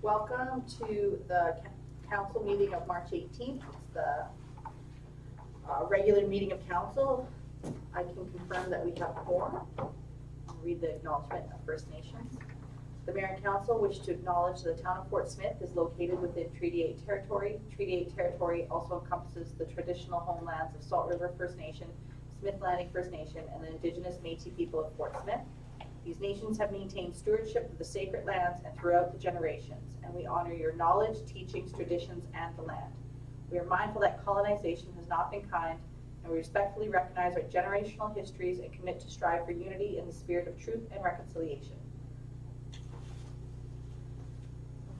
Welcome to the council meeting of March 18th. It's the regular meeting of council. I can confirm that we have a quorum. I'll read the acknowledgement of First Nations. The Mayor and Council wish to acknowledge the town of Fort Smith is located within Treaty 8 territory. Treaty 8 territory also encompasses the traditional homelands of Salt River First Nation, Smith Landing First Nation, and the Indigenous Métis people of Fort Smith. These nations have maintained stewardship of the sacred lands and throughout the generations, and we honor your knowledge, teachings, traditions, and the land. We are mindful that colonization has not been kind, and we respectfully recognize our generational histories and commit to strive for unity in the spirit of truth and reconciliation.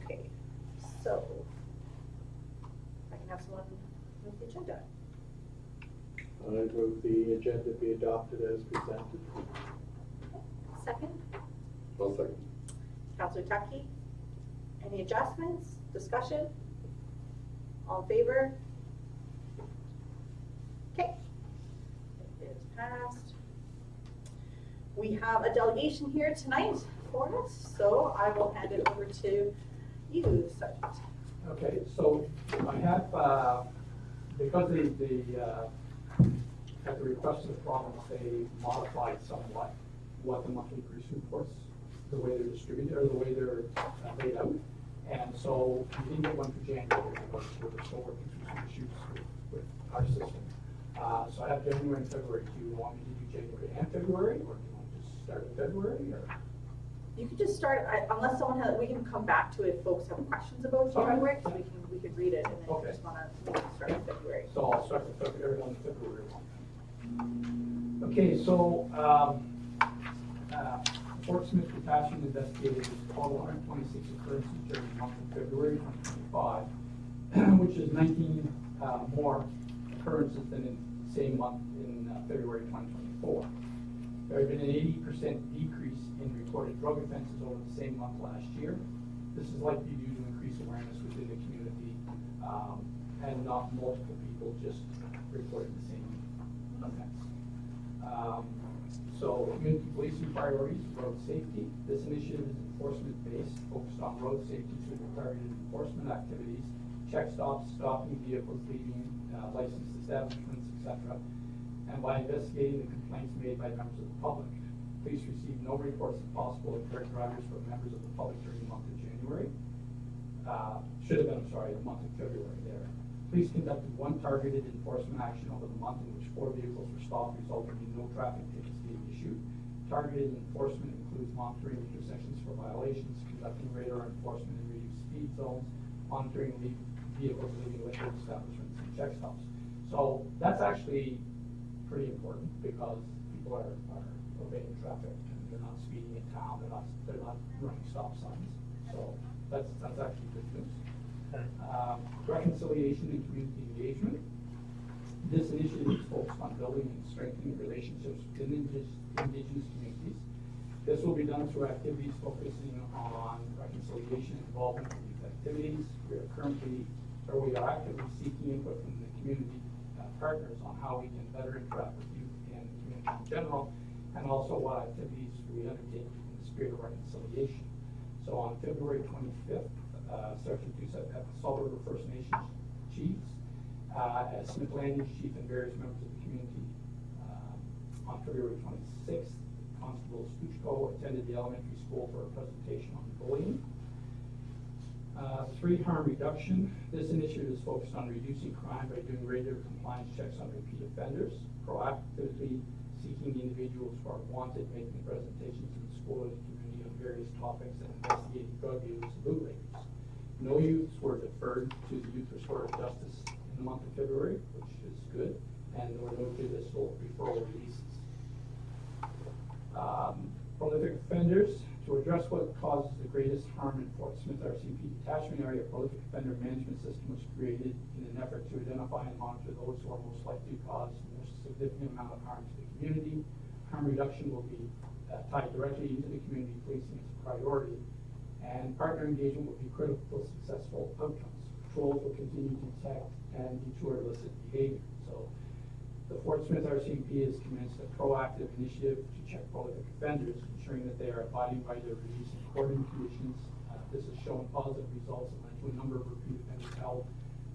Okay, so I can have someone move the agenda. I move the agenda be adopted as presented. Second? I'll second. Councillor Tuckey. Any adjustments? Discussion? All in favor? Okay. It is passed. We have a delegation here tonight for us, so I will hand it over to you, Sergeant. Okay, so I have, because at the request of the province, they modified somewhat what the monthly police reports, the way they're distributed, or the way they're laid out. And so we didn't get one for January because we're still working through some issues with our system. So I have January and February. Do you want me to do January and February, or do you want to just start with February? Or? You could just start, unless someone has, we can come back to it if folks have questions about January, because we could read it, and then you just want to start with February. So I'll start with February on February 1. Okay, so Fort Smith Detachment investigated a total 126 occurrences during the month of February 2025, which is 19 more occurrences than in the same month in February 2024. There had been an 80% decrease in reported drug offenses over the same month last year. This is likely due to increased awareness within the community and not multiple people just reporting the same offense. So community policing priorities, road safety. This initiative is enforcement-based, focused on road safety through targeted enforcement activities, check stops, stopping vehicles leaving licensed establishments, etc., and by investigating the complaints made by members of the public. Police received no reports of possible impaired drivers from members of the public during the month of January. The month of February there. Police conducted one targeted enforcement action over the month in which 4 vehicles were stopped, resulting in no traffic tickets being issued. Targeted enforcement includes monitoring intersections for violations, conducting radar enforcement in reduced speed zones, monitoring vehicles leaving liquor establishments and check stops. So that's actually pretty important because people are obeying traffic and they're not speeding in town, they're not running stop signs. So that's actually good news. Reconciliation and community engagement. This initiative is focused on building and strengthening relationships within Indigenous communities. This will be done through activities focusing on reconciliation and involvement in these activities. We are actively seeking input from the community partners on how we can better interact with youth and the community in general, and also what activities we undertake in the spirit of reconciliation. So on February 25th, Sergeant Doucette at the Salt River First Nations chiefs, as Smith Landing chief and various members of the community. On February 26th, Constable Stuchko attended the elementary school for a presentation on bullying. 3, harm reduction. This initiative is focused on reducing crime by doing regular compliance checks on repeat offenders, proactively seeking individuals who are wanted, making presentations in the school and the community on various topics, and investigating drug use and loot rates. No youths were deferred to the Youth Restorative Justice in the month of February, which is good, and there were no judicial referral releases. Prolific offenders. To address what causes the greatest harm in Fort Smith, RCMP Detachment Area Prolific Offender Management System was created in an effort to identify and monitor those who are most likely to cause the most significant amount of harm to the community. Harm reduction will be tied directly into the community policing as a priority, and partner engagement will be critical to successful outcomes. Patrols will continue to detect and deter illicit behavior. So the Fort Smith RCMP has commenced a proactive initiative to check prolific offenders, ensuring that they are abiding by their release and quartering conditions, This has shown positive results and led to a number of repeat offenders held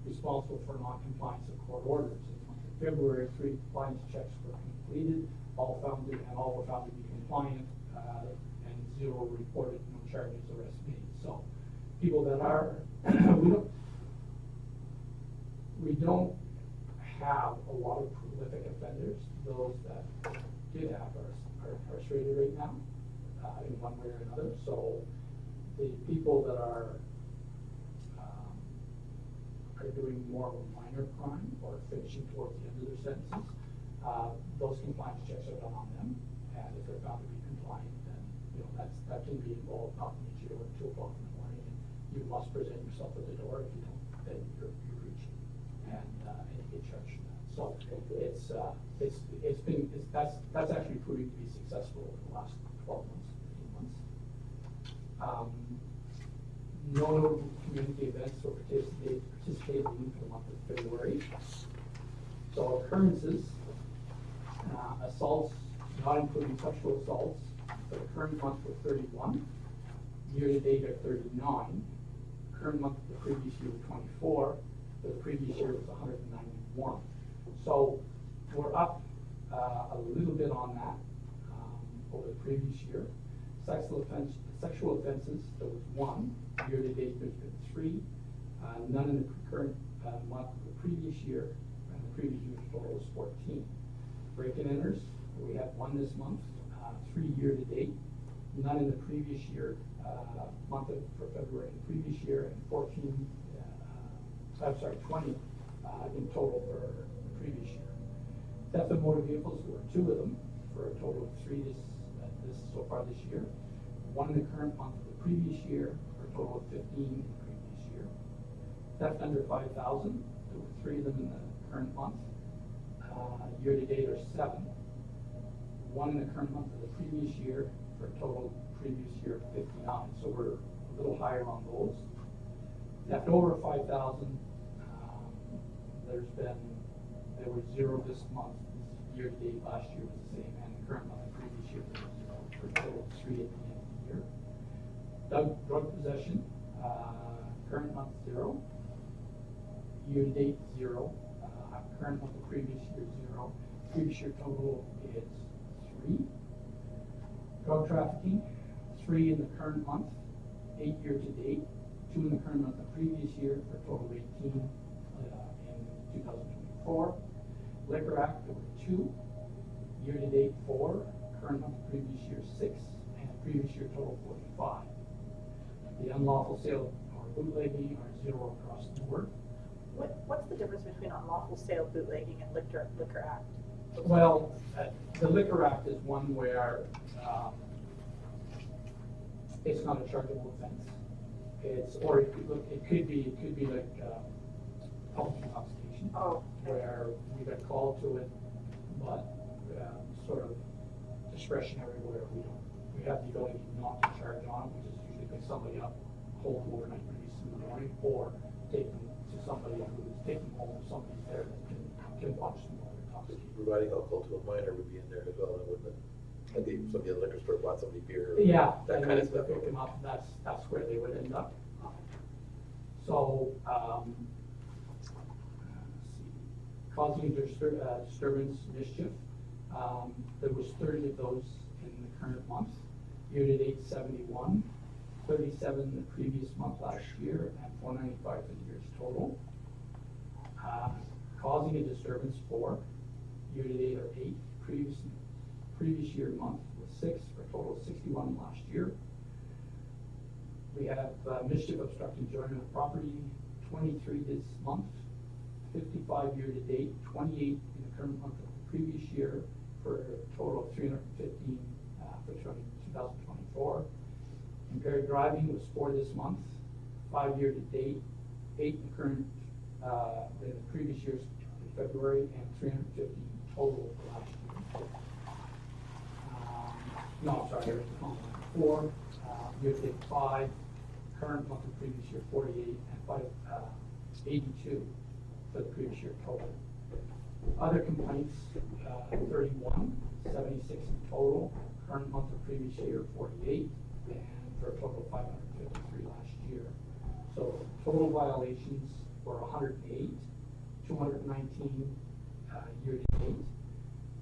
responsible for non-compliance of court orders. In the month of February, 3 compliance checks were completed, all were found to be compliant, and 0 reported, no charges, arrests made. So, people that are, we don't have a lot of prolific offenders. Those that did have are incarcerated right now, in one way or another. So, the people that are doing more of a minor crime or finishing towards the end of their sentences, those compliance checks are done on them, and if they're found to be compliant, then that can be involved not in jail at 2 o'clock in the morning, and you must present yourself at the door. If you don't, then you're breaching, and you get charged for that. So that's actually proving to be successful in the last 12 months, 15 months. No community events were participated in for the month of February. So occurrences, assaults, not including sexual assaults, for the current month were 31. Year-to-date are 39. Current month of the previous year was 24. For the previous year was 191. So we're up a little bit on that over the previous year. Sexual offenses, there was 1. Year-to-date, there's been 3. None in the current month of the previous year, and the previous year's total was 14. Break-in enters, we had 1 this month, 3 year-to-date. None in the previous year, for February, the previous year, and 20 in total for the previous year. Theft of motor vehicles, there were 2 of them, for a total of 3 so far this year. 1 in the current month of the previous year, for a total of 15 in the previous year. Theft under 5,000, there were 3 of them in the current month. Year-to-date are 7. 1 in the current month of the previous year, for a total previous year of 59. So we're a little higher on those. Theft over 5,000, there were 0 this month. Year-to-date last year was the same, and the current month of the previous year was 0, for a total of 3 at the end of the year. Drug possession, current month 0. Year-to-date 0. Current month of previous year 0. Previous year total is 3. Drug trafficking, 3 in the current month, 8 year-to-date, 2 in the current month of previous year, for a total of 18 in 2024. Liquor Act, there were 2. Year-to-date 4. Current month of previous year 6, and previous year total 45. The unlawful sale or bootlegging are 0 across the board. What's the difference between unlawful sale, bootlegging, and Liquor Act? Well, the Liquor Act is one where it's not a chargeable offense. It could be like public intoxication, Oh, okay. where we got called to it, but sort of discretionary, where we have the ability not to charge on it, which is usually pick somebody up, hold them overnight, release them in the morning, or take them to somebody who's taking home, somebody's there that can watch them while they're intoxicated. Providing alcohol to a minor would be in there as well, wouldn't it? Like somebody at the liquor store bought somebody beer. Yeah, that kind of stuff. Pick them up, that's where they would end up. So, let's see, causing disturbance, mischief. There was 30 of those in the current month. Year-to-date 71, 37 the previous month last year, and 495 for the year's total. Causing a disturbance 4, year-to-date are 8. Previous year month was 6, for a total of 61 last year. We have mischief, obstructing enjoyment of property, 23 this month, 55 year-to-date, 28 in the current month of the previous year, for a total of 315 for 2024. Impaired driving was 4 this month, 5 year-to-date, 8 in the current, in the previous year's February, and 350 total for last year. No, sorry, there's 4, year-to-date 5, current month of previous year 48, and 82 for the previous year total. Other complaints, 31, 76 in total, current month of previous year 48, and for a total of 553 last total violations were 108, 219 year-to-date.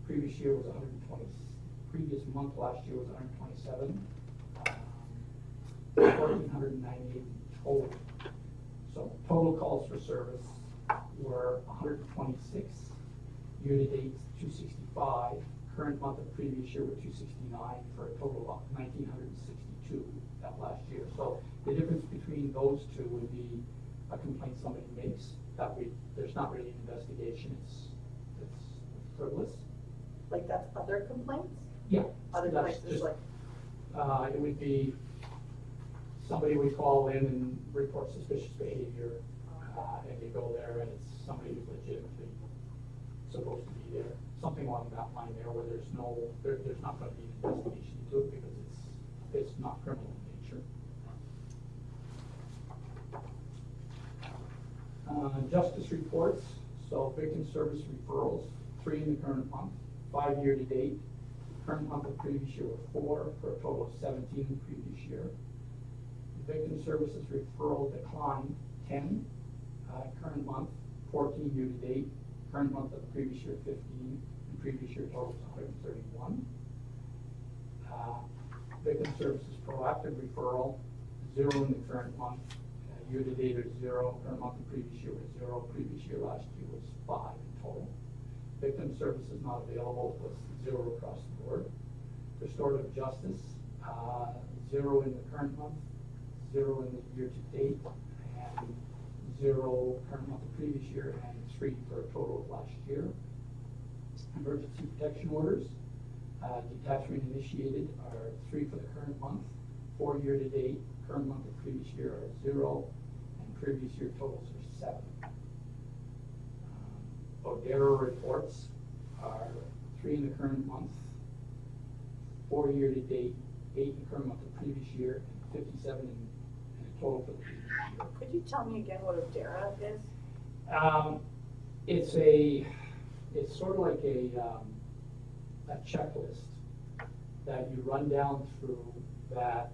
Previous year was 120, previous month last year was 127, 1,498 total. So total calls for service were 126, year-to-date 265, current month of previous year were 269, for a total of 1,962 that last year. So the difference between those two would be a complaint somebody makes that there's not really an investigation, it's frivolous. Like that's other complaints? Yeah. Other that's complaints is like, it would be, somebody would call in and report suspicious behavior, and you go there and it's somebody who's legitimately supposed to be there. Something along that line there where there's not going to be an investigation into it because it's not criminal in nature. Justice reports, so victim service referrals, 3 in the current month, 5 year-to-date. Current month of previous year were 4, for a total of 17 in the previous year. Victim services referral declined 10, current month, 14 year-to-date. Current month of the previous year 15, and previous year total was 131. Victim services proactive referral, 0 in the current month. Year-to-date is 0, current month of previous year was 0, previous year last year was 5 in total. Victim services not available was 0 across the board. Restorative justice, 0 in the current month, 0 in the year-to-date, and 0 current month of previous year, and 3 for a total of last year. Emergency protection orders, detachment initiated are 3 for the current month, 4 year-to-date, current month of previous year are 0, and previous year totals are 7. ODERA reports are 3 in the current month, 4 year-to-date, 8 in the current month of previous year, and 57 in total for the previous year. could you tell me again what ODERA is? It's sort of like a checklist that you run down through that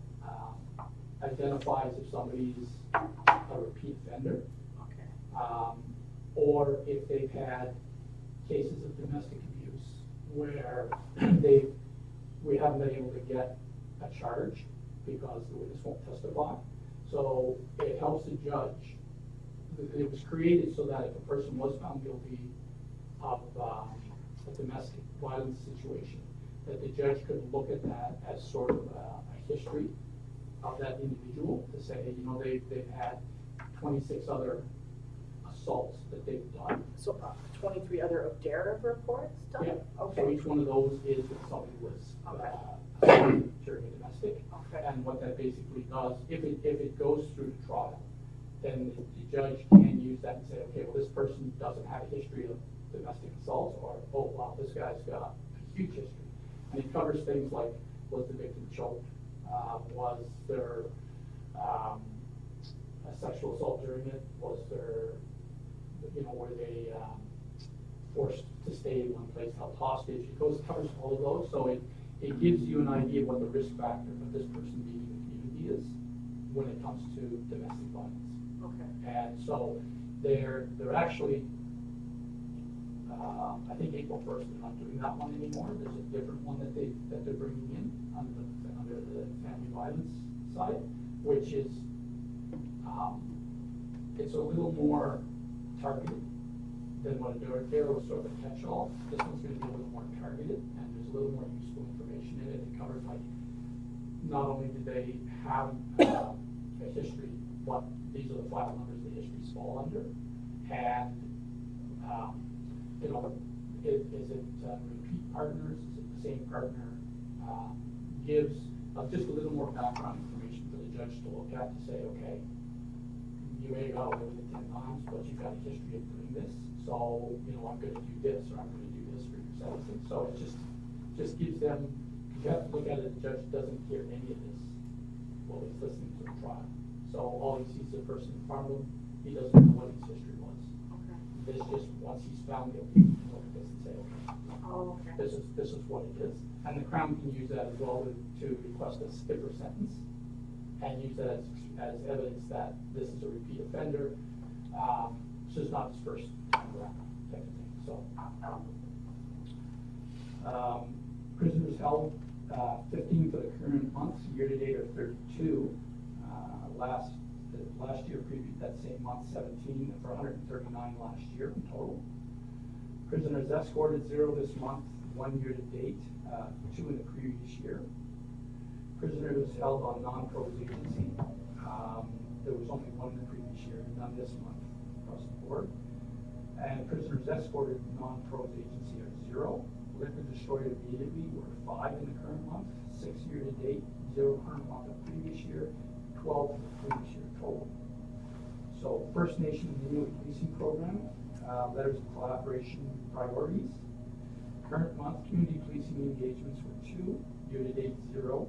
identifies if somebody's a repeat offender, Okay. or if they've had cases of domestic abuse where we haven't been able to get a charge because the witness won't testify. So it helps the judge. It was created so that if a person was found guilty of a domestic violence situation, that the judge could look at that as sort of a history of that individual to say, you know, they've had 26 other assaults that they've done. So 23 other ODERA reports done? Yeah. So Okay. each one of those is if somebody was Okay. assaulted during a domestic. Okay. And what that basically does, if it goes through the trial, then the judge can use that and say, okay, well, this person doesn't have a history of domestic assaults, or, oh, wow, this guy's got a huge history. And it covers things like, was the victim choked? Was there a sexual assault during it? Was there, were they forced to stay in one place, held hostage? It covers all of those, so it gives you an idea of what the risk factor of this person being in the community is when it comes to domestic violence. Okay. And so they're actually, I think April 1st, they're not doing that one anymore. There's a different one that they're bringing in under the family violence side, which is, it's a little more targeted than what ODERA was sort of a catch-all. This one's going to be a little more targeted, and there's a little more useful information in it. It covers, like, not only do they have a history, but these are the file numbers the histories fall under, and is it repeat partners? Is it the same partner? Gives just a little more background information for the judge to look at to say, okay, you may have got away with it 10 times, but you've got a history of doing this, so I'm going to do this, or I'm going to do this for your sentencing. So it just gives them. You have to look at it. The judge doesn't hear any of this while he's listening to the trial. So all he sees is a person in front of him. He doesn't know what his history was. Okay. This just, once he's found guilty, he can look at this and say, okay, Oh, okay. this is what it is. And the Crown can use that as well to request a stiffer sentence. and use that as evidence that this is a repeat offender. This is not his first time around, type of thing, so. Prisoners held, 15 for the current month, year-to-date are 32. Last year, that same month, 17 for 139 last year in total. Prisoners escorted 0 this month, 1 year-to-date, 2 in the previous year. Prisoners held on non-pros agency. There was only 1 in the previous year, none this month across the board. And prisoners escorted non-pros agency are 0. Liquor destroyed immediately were 5 in the current month, 6 year-to-date, 0 current month of previous year, 12 in the previous year total. So First Nation Inuit Policing Program, letters of collaboration priorities. Current month, community policing engagements were 2, year-to-date 0.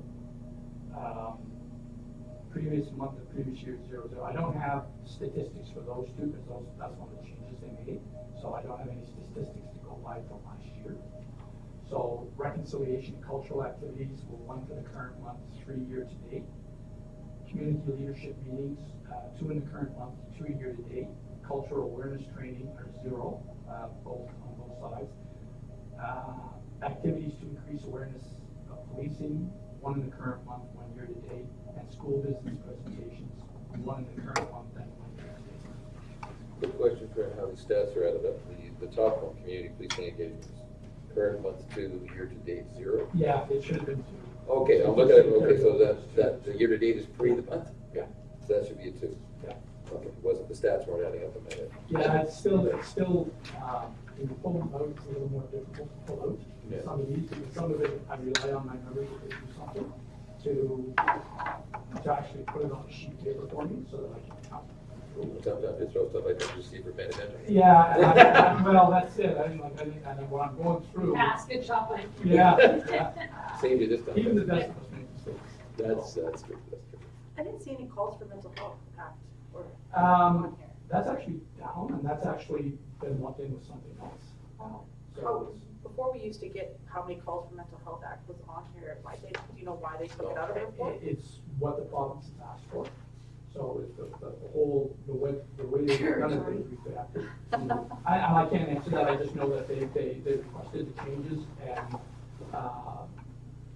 Previous month of previous year 0, 0. I don't have statistics for those two because that's one of the changes they made. So I don't have any statistics to go by from last year. So reconciliation cultural activities were 1 for the current month, 3 year-to-date. Community leadership meetings, 2 in the current month, 2 year-to-date. Cultural awareness training are 0, both on both sides. Activities to increase awareness of policing, 1 in the current month, 1 year-to-date. And school business presentations, 1 in the current month and 1 year-to-date. Quick question for how these stats are added up. The top one, community policing engagements, current month 2, year-to-date 0. Yeah, it should have been 2. Okay, I'm looking at it, okay, so that the year-to-date is pre the month? Yeah. So that should be a 2. Yeah. Okay, wasn't, the stats weren't adding up in my head. Yeah, it's still, when you pull them out, it's a little more difficult to pull out. Yeah. Some of these, because some of it, I rely on my memory to do something to actually put it on a sheet of paper for me so that I can count. Sometimes it throws stuff like that, just see if we're paying attention. Yeah, well, that's it, and when I'm going through. Pass, good job, Mike. Yeah, yeah. Saved you this time. Even the best of us make mistakes. That's good, that's good. I didn't see any calls for mental health act or Um, on here. That's actually down, and that's actually been lumped in with something else. So Oh, it's- before we used to get how many calls for mental health act was on here, why do you know why they took it out of the report? It's what the province has asked for. So it's the whole, the way they've done it, we could have to. I can't answer that, I just know that they requested the changes and,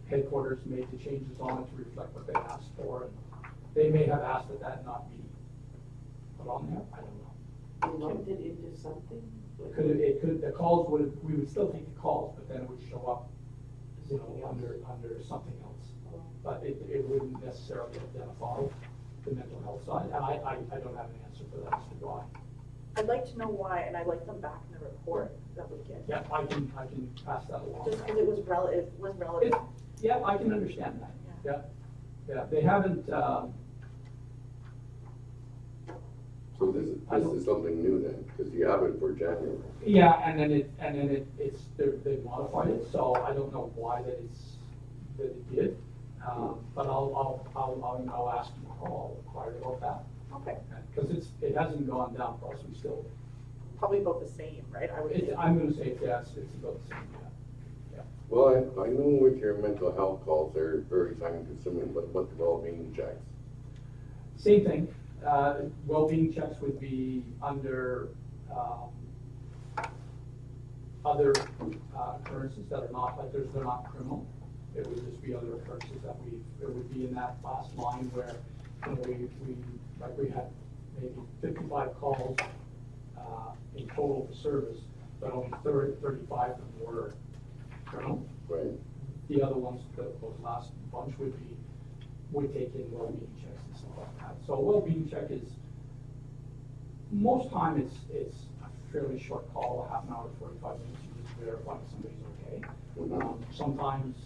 headquarters made the changes on it to reflect what they asked for. And they may have asked that not be put on there, I don't know. Lumped it into something? It could, the calls we would still take the calls, but then it would show up, you know, under something else. But it wouldn't necessarily identify the mental health side, and I don't have an answer for that as to why. I'd like to know why, and I'd like them back in the report that we get. Yeah, I can pass that along. Just because it was relative. Yeah, I can understand that, yeah, they haven't, So this is something new then, because you have it for January. yeah, and then they modified it, so I don't know why that it did. But I'll ask tomorrow, I'll inquire about that, Okay, because it hasn't gone down for us, we still, probably about the same, right? I would say. I'm gonna say it's about the same, yeah. Well, I know with your mental health calls, they're very time consuming, but what the well-being checks? Same thing, well-being checks would be under, other occurrences that are not, like they're not criminal. It would just be other occurrences that it would be in that last line where, you know, we had maybe 55 calls, in total for service, but only 35 of them were criminal. Right. The other ones, those last bunch would take in well-being checks and stuff like that. So a well-being check is, most time it's a fairly short call, a half an hour, 45 minutes, you just verify somebody's okay. Sometimes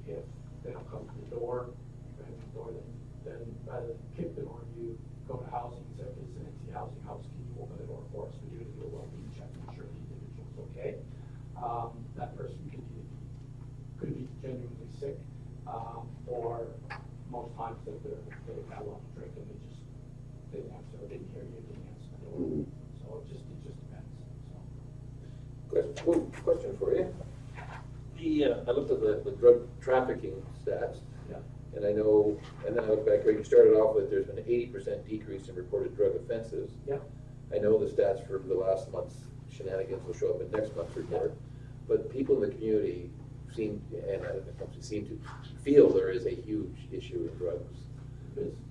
if they don't come to the door, then rather than kick the door, you go to housing and say, it's an empty housing house, can you open the door for us? We do a well-being check, make sure the individual's okay. That person could be genuinely sick, or most times that they've had a lot to drink and they just didn't answer, or didn't hear you, didn't answer the door. So it just depends, so. Question for you. I looked at the drug trafficking stats. Yeah. And I know, and then I look back here, you started off with, there's been an 80% decrease in reported drug offenses. Yeah. I know the stats for the last month's shenanigans will show up in next month's report. But people in the community seem, and seem to feel there is a huge issue in drugs.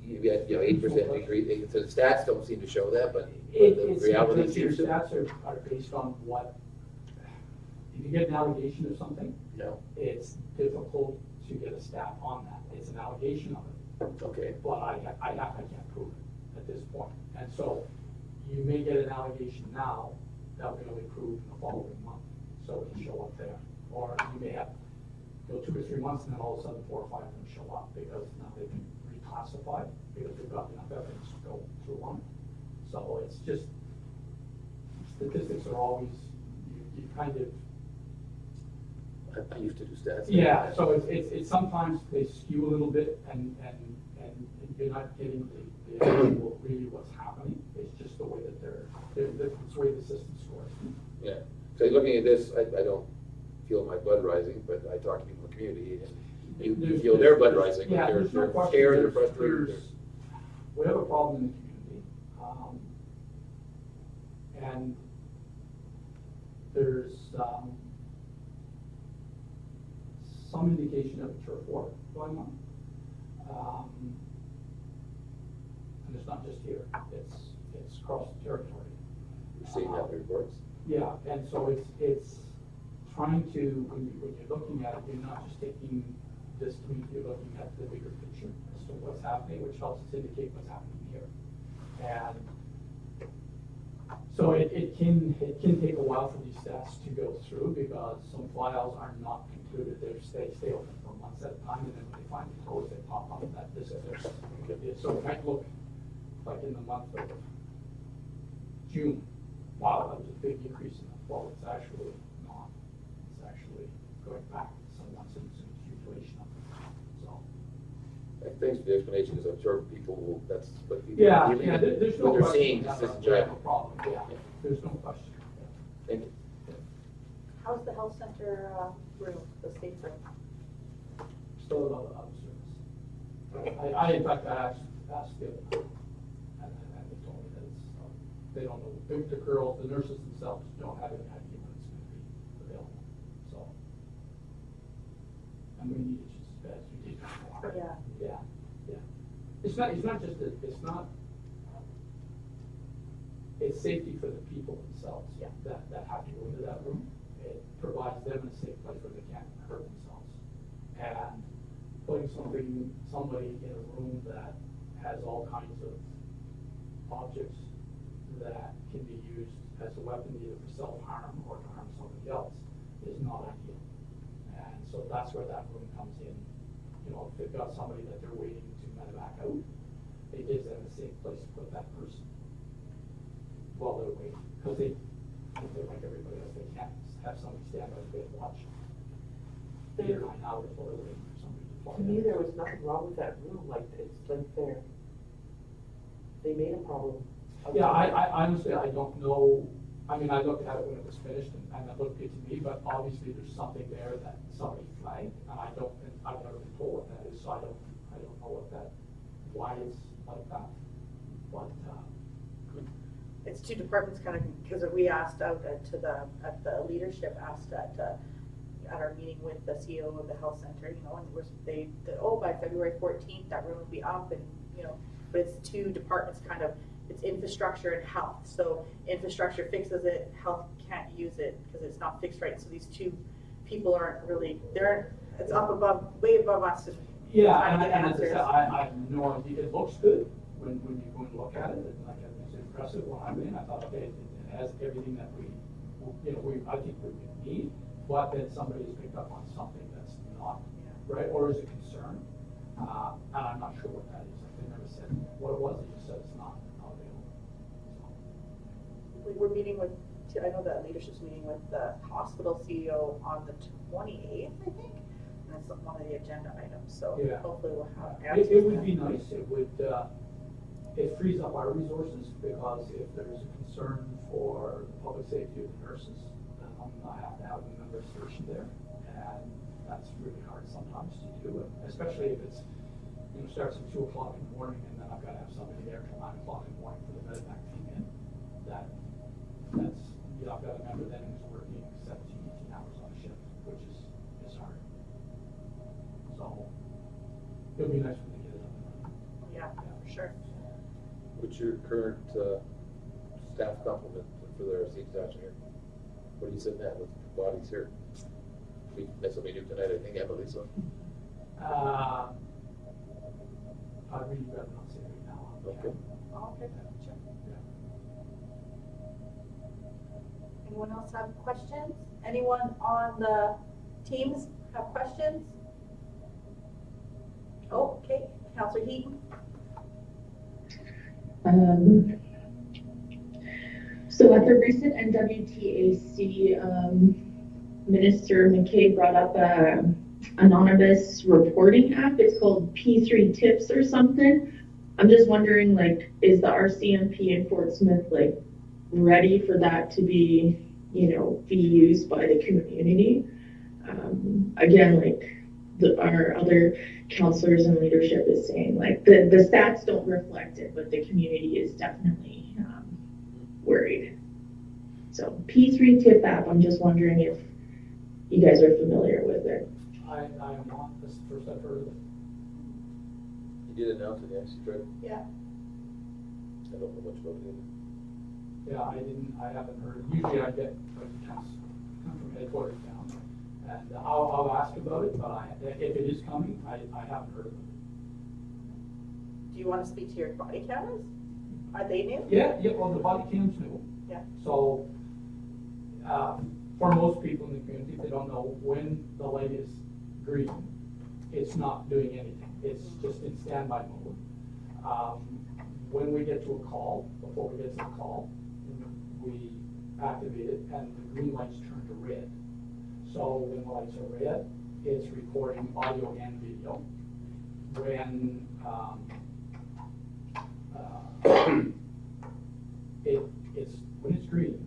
You get, 8% decrease, so the stats don't seem to show that, but the reality Because your seems to. stats are based on what, if you get an allegation of something, No, it's difficult to get a stat on that. It's an allegation of it, okay, but I can't prove it at this point. And so you may get an allegation now that will only prove in the following month, so it'll show up there. Or you may have, go 2 or 3 months and then all of a sudden 4 or 5 of them show up because now they've been reclassified because they've got enough evidence to go through on it. So it's just, statistics are always, you kind of, I used to do stats. yeah, so it's sometimes they skew a little bit and you're not getting the actual really what's happening. It's just the way that it's the way the system scores. Yeah, so looking at this, I don't feel my blood rising, but I talk to people in the community and you feel their blood rising. Yeah, They're there's no question. scared, they're There's- frustrated. there's- We have a problem in the community. And there's some indication of a turf war going on. And it's not just here, it's across the territory. You're seeing that in the reports. Yeah, and so it's trying to, when you're looking at it, you're not just taking this community, you're looking at the bigger picture as to what's happening, which helps us indicate what's happening here. And so it can take a while for these stats to go through because some files are not concluded. They stay open for months at a time, and then when they finally close, they pop up that this is their certificate. So it might look like in the month of June, wow, that was a big increase in the fall. It's actually not. It's actually going back some months and some accumulation of it. So. Thanks for the explanation, because I'm sure people will, that's what people. Yeah, there's no What they're question. seeing, that this isn't we have driving. a problem, yeah, there's no question. Thank you. How's the health center room, the safe room? Still another other service. I in fact, I asked the other night, and they told me that it's, they don't know, the girls, the nurses themselves don't have any idea when it's gonna be available, so. And we need it just as bad as we did before. Yeah. Yeah. It's not just that, it's safety for the people themselves. Yeah. That have to go into that room. It provides them a safe place where they can't hurt themselves. And putting somebody in a room that has all kinds of objects that can be used as a weapon either for self-harm or to harm somebody else is not ideal. And so that's where that room comes in. You know, if they've got somebody that they're waiting to medevac out, it gives them a safe place to put that person while they're waiting. Because they're like everybody else, they can't have somebody stand by the bed and watch 8 or 9 hours while they're waiting for somebody to fly. To me, there was nothing wrong with that room, like, it's like they made a problem. of Yeah, it. I honestly, I don't know, I mean, I looked at it when it was finished and it looked good to me, but obviously there's something there that somebody flagged, and I've never been told what that is, so I don't know why it's like that, but, It's two departments kind of, because we asked out at the leadership asked at our meeting with the CEO of the health center, you know, and by February 14th, that room will be up and, you know, but it's two departments kind of, it's infrastructure and health. So infrastructure fixes it, health can't use it because it's not fixed right. So these two people aren't really, it's up above, way above us. yeah, trying to and get as I answers. said, I have no idea, it looks good when you go and look at it, and like, it's impressive when I'm in, I thought, okay, it has everything that I think we would need, but then somebody's picked up on something that's not, right, or is a concern, and I'm not sure what that is, like, they never said what it was, they just said it's not available. We're meeting with, I know that leadership's meeting with the hospital CEO on the 28th, I think. And that's one of the agenda items, so Yeah. hopefully we'll have It answers would then. be nice, it frees up our resources, because if there's a concern for the public safety of the nurses, I have to have a member station there, and that's really hard sometimes to do, especially if it's starts at 2 o'clock in the morning, and then I've got to have somebody there till 9 o'clock in the morning for the medevac team in. That's, I've got a member then who's working 17, 18 hours on a shift, which is hard. So, it'll be nice when they get it up and running. Yeah, for sure. What's your current staff complement for the RC attachment here? What are you sitting at with bodies here? We met somebody new tonight, I think Emily, so. I'd really rather not say right now. Okay. Okay, sure. Yeah. Anyone else have questions? Anyone on the teams have questions? Oh, okay, Counselor Heaton? So at the recent NWTAC, Minister McKay brought up a anonymous reporting app. It's called P3 Tips or something. I'm just wondering, like, is the RCMP in Fort Smith, like, ready for that to be, be used by the community? Again, like, our other counselors and leadership is saying, like, the stats don't reflect it, but the community is definitely worried. So P3 Tip app, I'm just wondering if you guys are familiar with it. I am not, this is the first I've heard of it. You did announce it, yes, you tried? Yeah. I don't know much about it. Yeah, I haven't heard, usually I get, come from headquarters down, and I'll ask about it, but if it is coming, I haven't heard of it. Do you want to speak to your body cameras? Are they new? Yeah, well, the body cam's new. Yeah. So, for most people in the community, if they don't know, when the light is green, it's not doing anything. It's just in standby mode. When we get to a call, before we get to the call, we activate it and the green lights turn to red. So when the lights are red, it's recording audio and video. When when it's green,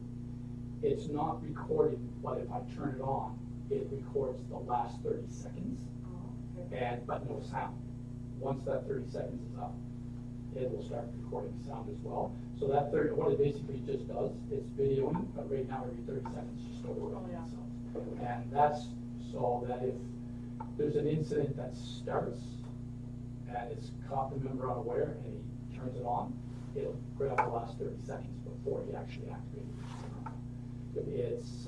it's not recording, but if I turn it on, it records the last 30 seconds, but no sound. Once that 30 seconds is up, it will start recording sound as well. So that what it basically just does, it's videoing, but right now every 30 seconds just overwriting itself. And that's so that if there's an incident that starts and it's caught the member unaware and he turns it on, it'll grab the last 30 seconds before he actually activates it. It's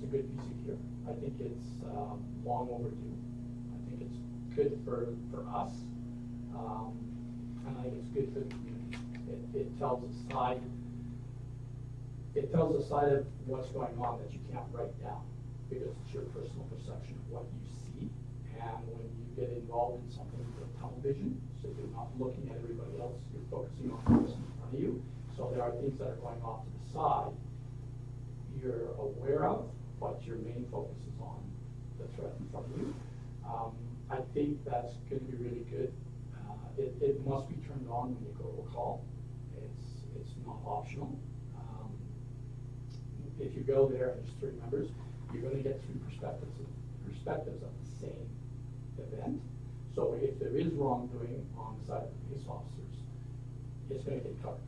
a good piece of gear. I think it's long overdue. I think it's good for us, and I think it's good for the community. It tells a side of what's going on that you can't write down because it's your personal perception of what you see. And when you get involved in something with tunnel vision, so you're not looking at everybody else, you're focusing on the person in front of you. So there are things that are going off to the side you're aware of, but your main focus is on the threat in front of you. I think that's going to be really good. It must be turned on when you go to a call. It's not optional. If you go there and there's 3 members, you're going to get 3 perspectives of the same event. So if there is wrongdoing on the side of the police officers, it's going to get covered.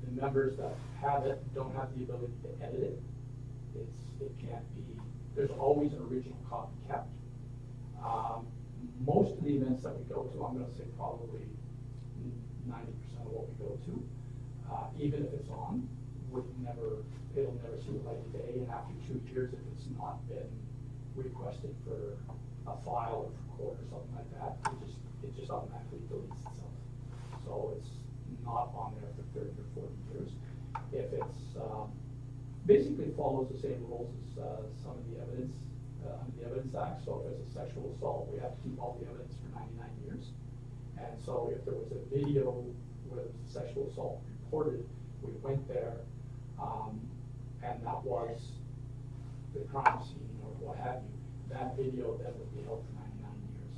The members that have it don't have the ability to edit it. It can't be, there's always an original copy kept. Most of the events that we go to, I'm going to say probably 90% of what we go to, even if it's on, it'll never see the light of day. And after 2 years, if it's not been requested for a file or record or something like that, it just automatically deletes itself. So it's not on there for 30 or 40 years. If it's basically follows the same rules as some of the evidence under the Evidence Act. So if there's a sexual assault, we have to keep all the evidence for 99 years. And so if there was a video where there was a sexual assault reported, we went there, and that was the crime scene or what have you. That video then would be held for 99 years.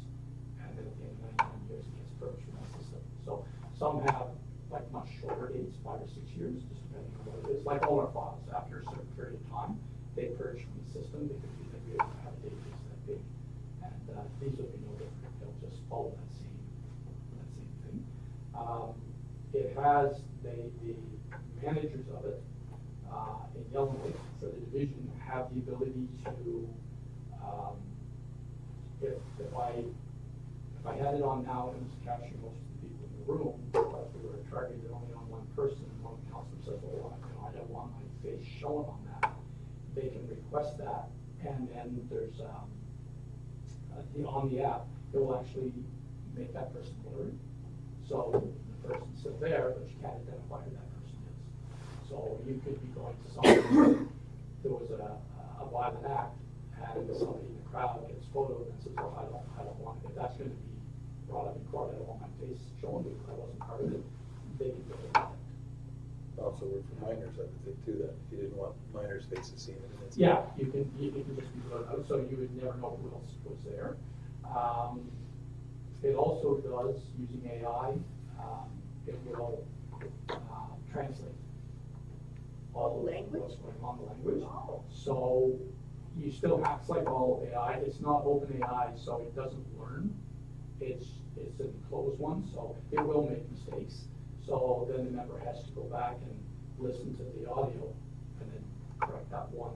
And then at the end of 99 years, it gets purged from the system. So some have like much shorter dates, 5 or 6 years, just depending on what it is. Like all our files, after a certain period of time, they purge from the system because we don't have a database that big. follow that same thing. It has the managers of it, in Yellowknife for the division have the ability to, if I had it on now and it was capturing most of the people in the room, but if we were targeted only on one person, and one counselor says, oh, I don't want my face shown on that, they can request that, and then there's, on the app, it will actually make that person blurry. So the person's still there, but you can't identify who that person is. So you could be going to something, there was a violent act, and somebody in the crowd gets photoed and says, oh, I don't want it. If that's going to be brought up in court, I don't want my face shown because I wasn't part of it, they can do it. Also work for minors, I would think too, that if you didn't want minors' faces seen. Yeah, you can just be blurred out, so you would never know who else was there. It also does, using AI, it will translate all the Language? what's going on in the language. So you still have, it's like all AI, it's not open AI, so it doesn't learn. It's an enclosed one, so it will make mistakes. So then the member has to go back and listen to the audio and then correct that one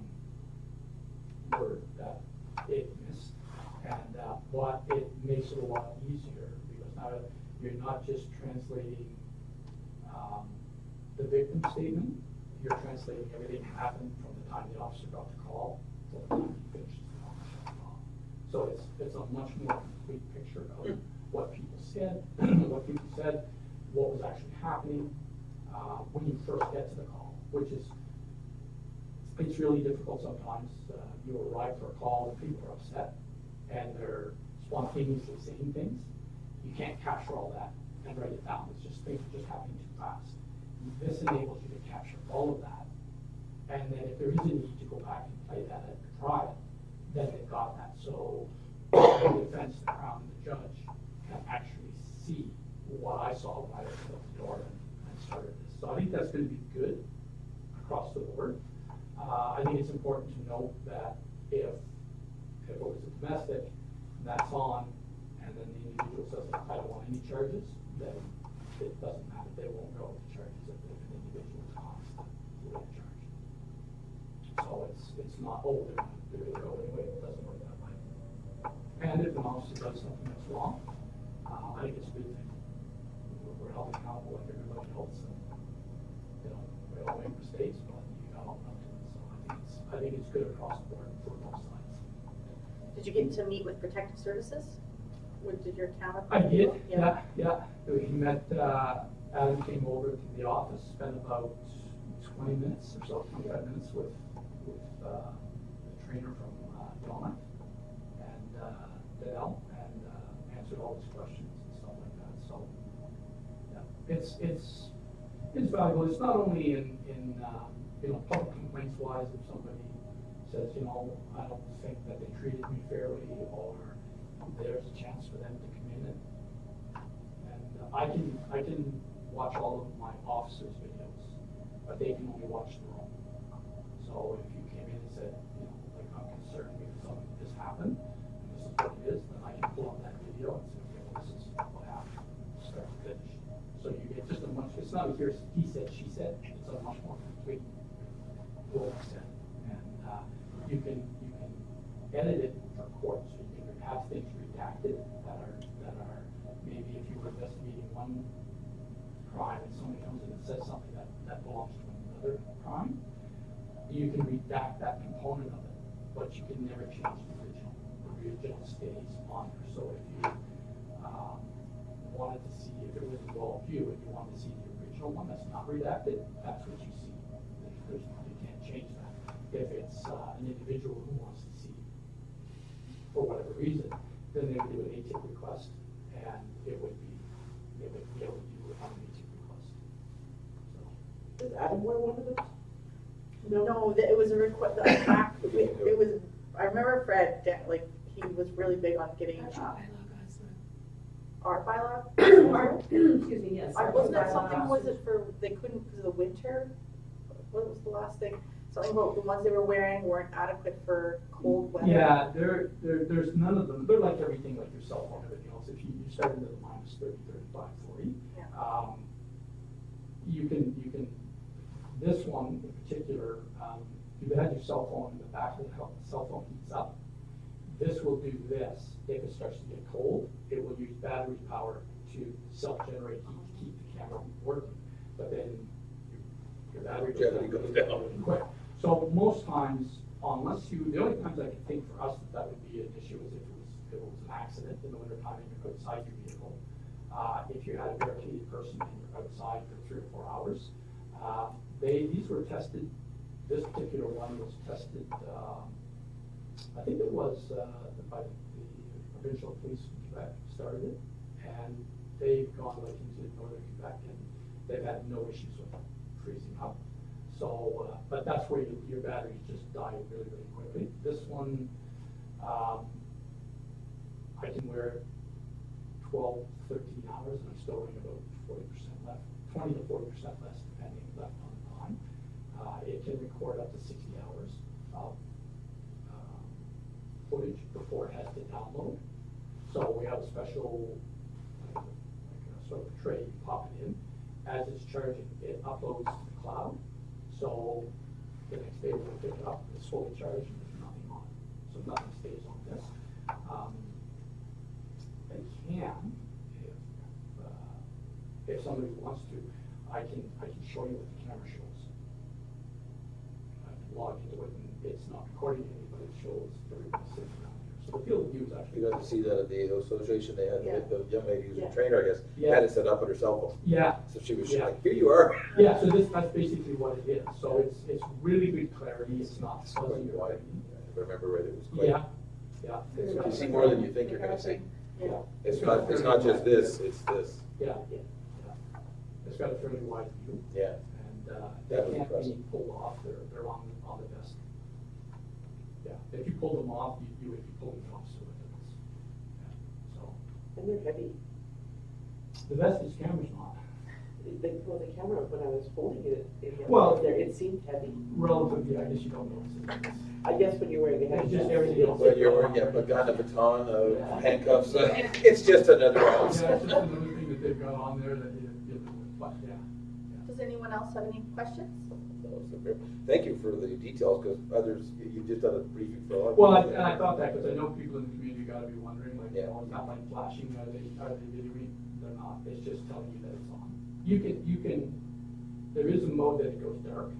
word that it missed. And but it makes it a lot easier because now you're not just translating the victim statement, you're translating everything that happened from the time the officer got the call till the time he finishes the call. So it's a much more complete picture of what people said, what was actually happening when you first get to the call, which is, it's really difficult sometimes. You arrive for a call and people are upset and they're spontaneously saying things. You can't capture all that and write it down. It's just things are just happening too fast. This enables you to capture all of that. And then if there is a need to go back and play that at the trial, then they've got that. So the defense, the crown, and the judge can actually see what I saw when I opened up the door and started this. So I think that's going to be good across the board. I think it's important to note that if it was a domestic, and that's on, and then the individual says, I don't want any charges, then it doesn't matter. They won't go to charges if an individual is constant with a charge. So it's not, oh, they're going to go anyway. It doesn't work that way. And if an officer does something that's wrong, I think it's a good thing. We're held accountable like everybody else. And, we all make mistakes, but you got to own up to it. So I think it's good across the board for both sides. Did you get to meet with Protective Services? Did your counterpart? I did, yeah. We met, Adam came over to the office, spent about 20 minutes or so, 25 minutes with the trainer from Yellowknife and Dale, and answered all his questions and stuff like that. So, yeah, it's valuable. It's not only in public complaints wise, if somebody says, I don't think that they treated me fairly, or there's a chance for them to come in and I can watch all of my officers' videos, but they can only watch their own. So if you came in and said, I'm concerned because something like this happened, and this is what it is, then I can pull up that video and say, okay, well, this is what happened, start to finish. So you get just a much, it's not a he said, she said, it's a much more complete role set. And you can edit it for court, so you can have things redacted that are maybe if you were investigating one crime and somebody comes in and says something that belongs to another crime, you can redact that component of it, but you can never change the original. The original stays on there. So if you wanted to see if it was involved you and you wanted to see the original one that's not redacted, that's what you see. You can't change that. If it's an individual who wants to see for whatever reason, then they would do an ATIP request, and they would be able to do it on an ATIP request. So. Does Adam wear one of those? No, it was a request. It was. I remember Fred. He was really big on getting art bylaw. Excuse me, yes. Wasn't that something? Was it for they couldn't because of the winter? What was the last thing? Something about the ones they were wearing weren't adequate for cold weather. Yeah, there's none of them. They're like everything, like your cell phone and everything else. If you you start into the minus 30, 35, 40. Yeah. You can, this one in particular, you've had your cell phone in the back of the cell phone heats up. This will do this. If it starts to get cold, it will use battery power to self-generate heat to keep the camera working. But then your battery Longevity goes down. really quick. So most times, unless the only times I can think for us that would be an issue is if it was an accident in the wintertime and you're outside your vehicle. If you had a barricaded person and you're outside for 3 or 4 hours, these were tested. This particular one was tested. I think it was by the provincial police in Quebec started it, and they've gone like into northern Quebec, and they've had no issues with freezing up. So, but that's where your batteries just die really, really quickly. This one, I can wear it 12, 13 hours, and I'm still running about 40% left, 20 to 40% less, depending left on the time. It can record up to 60 hours of footage before it has to download. So we have a special, like a sort of a tray, you pop it in. As it's charging, it uploads to the cloud. So the next day we'll pick it up, it's fully charged, and there's nothing on it. So nothing stays on this. They can, if somebody wants to, I can show you what the camera shows. I can log into it, and it's not recording anything, but it shows everybody sitting around there. So the field of view is actually. You got to see that at the association, they had, Yeah. the young lady who's Yeah. a trainer, I guess, Yeah. had it set up on her cell phone. Yeah. So she was Yeah. like, here you are. Yeah, so that's basically what it is. So it's really good clarity, it's not It's quite fuzzy or wide. anything. If I remember right, it was quite. Yeah, yeah. You see more than you think you're gonna see. Yeah. It's not just this, it's this. Yeah, yeah. It's got a fairly wide view, Yeah. and That they was can't be impressive. pulled off, they're on the vest. Yeah, if you pull them off, you would be pulling them off, so it's, yeah, so. And they're heavy. The vest is camera's not. The camera, when I was holding it, Well- it seemed heavy. Relatively, I guess you don't notice it. I guess when you're wearing a It's headset. just everything else. When you're wearing a gun, a baton, handcuffs, it's just another ounce. Yeah, it's just another thing that they've got on there that you but yeah. Does anyone else have any questions? Thank you for the details, because others, you've just done a briefing for all. Well, and I thought that, because I know people in the community gotta be wondering, like, Yeah. it's not like flashing, are they videoing? They're not, it's just telling you that it's on. You can, there is a mode that it goes dark,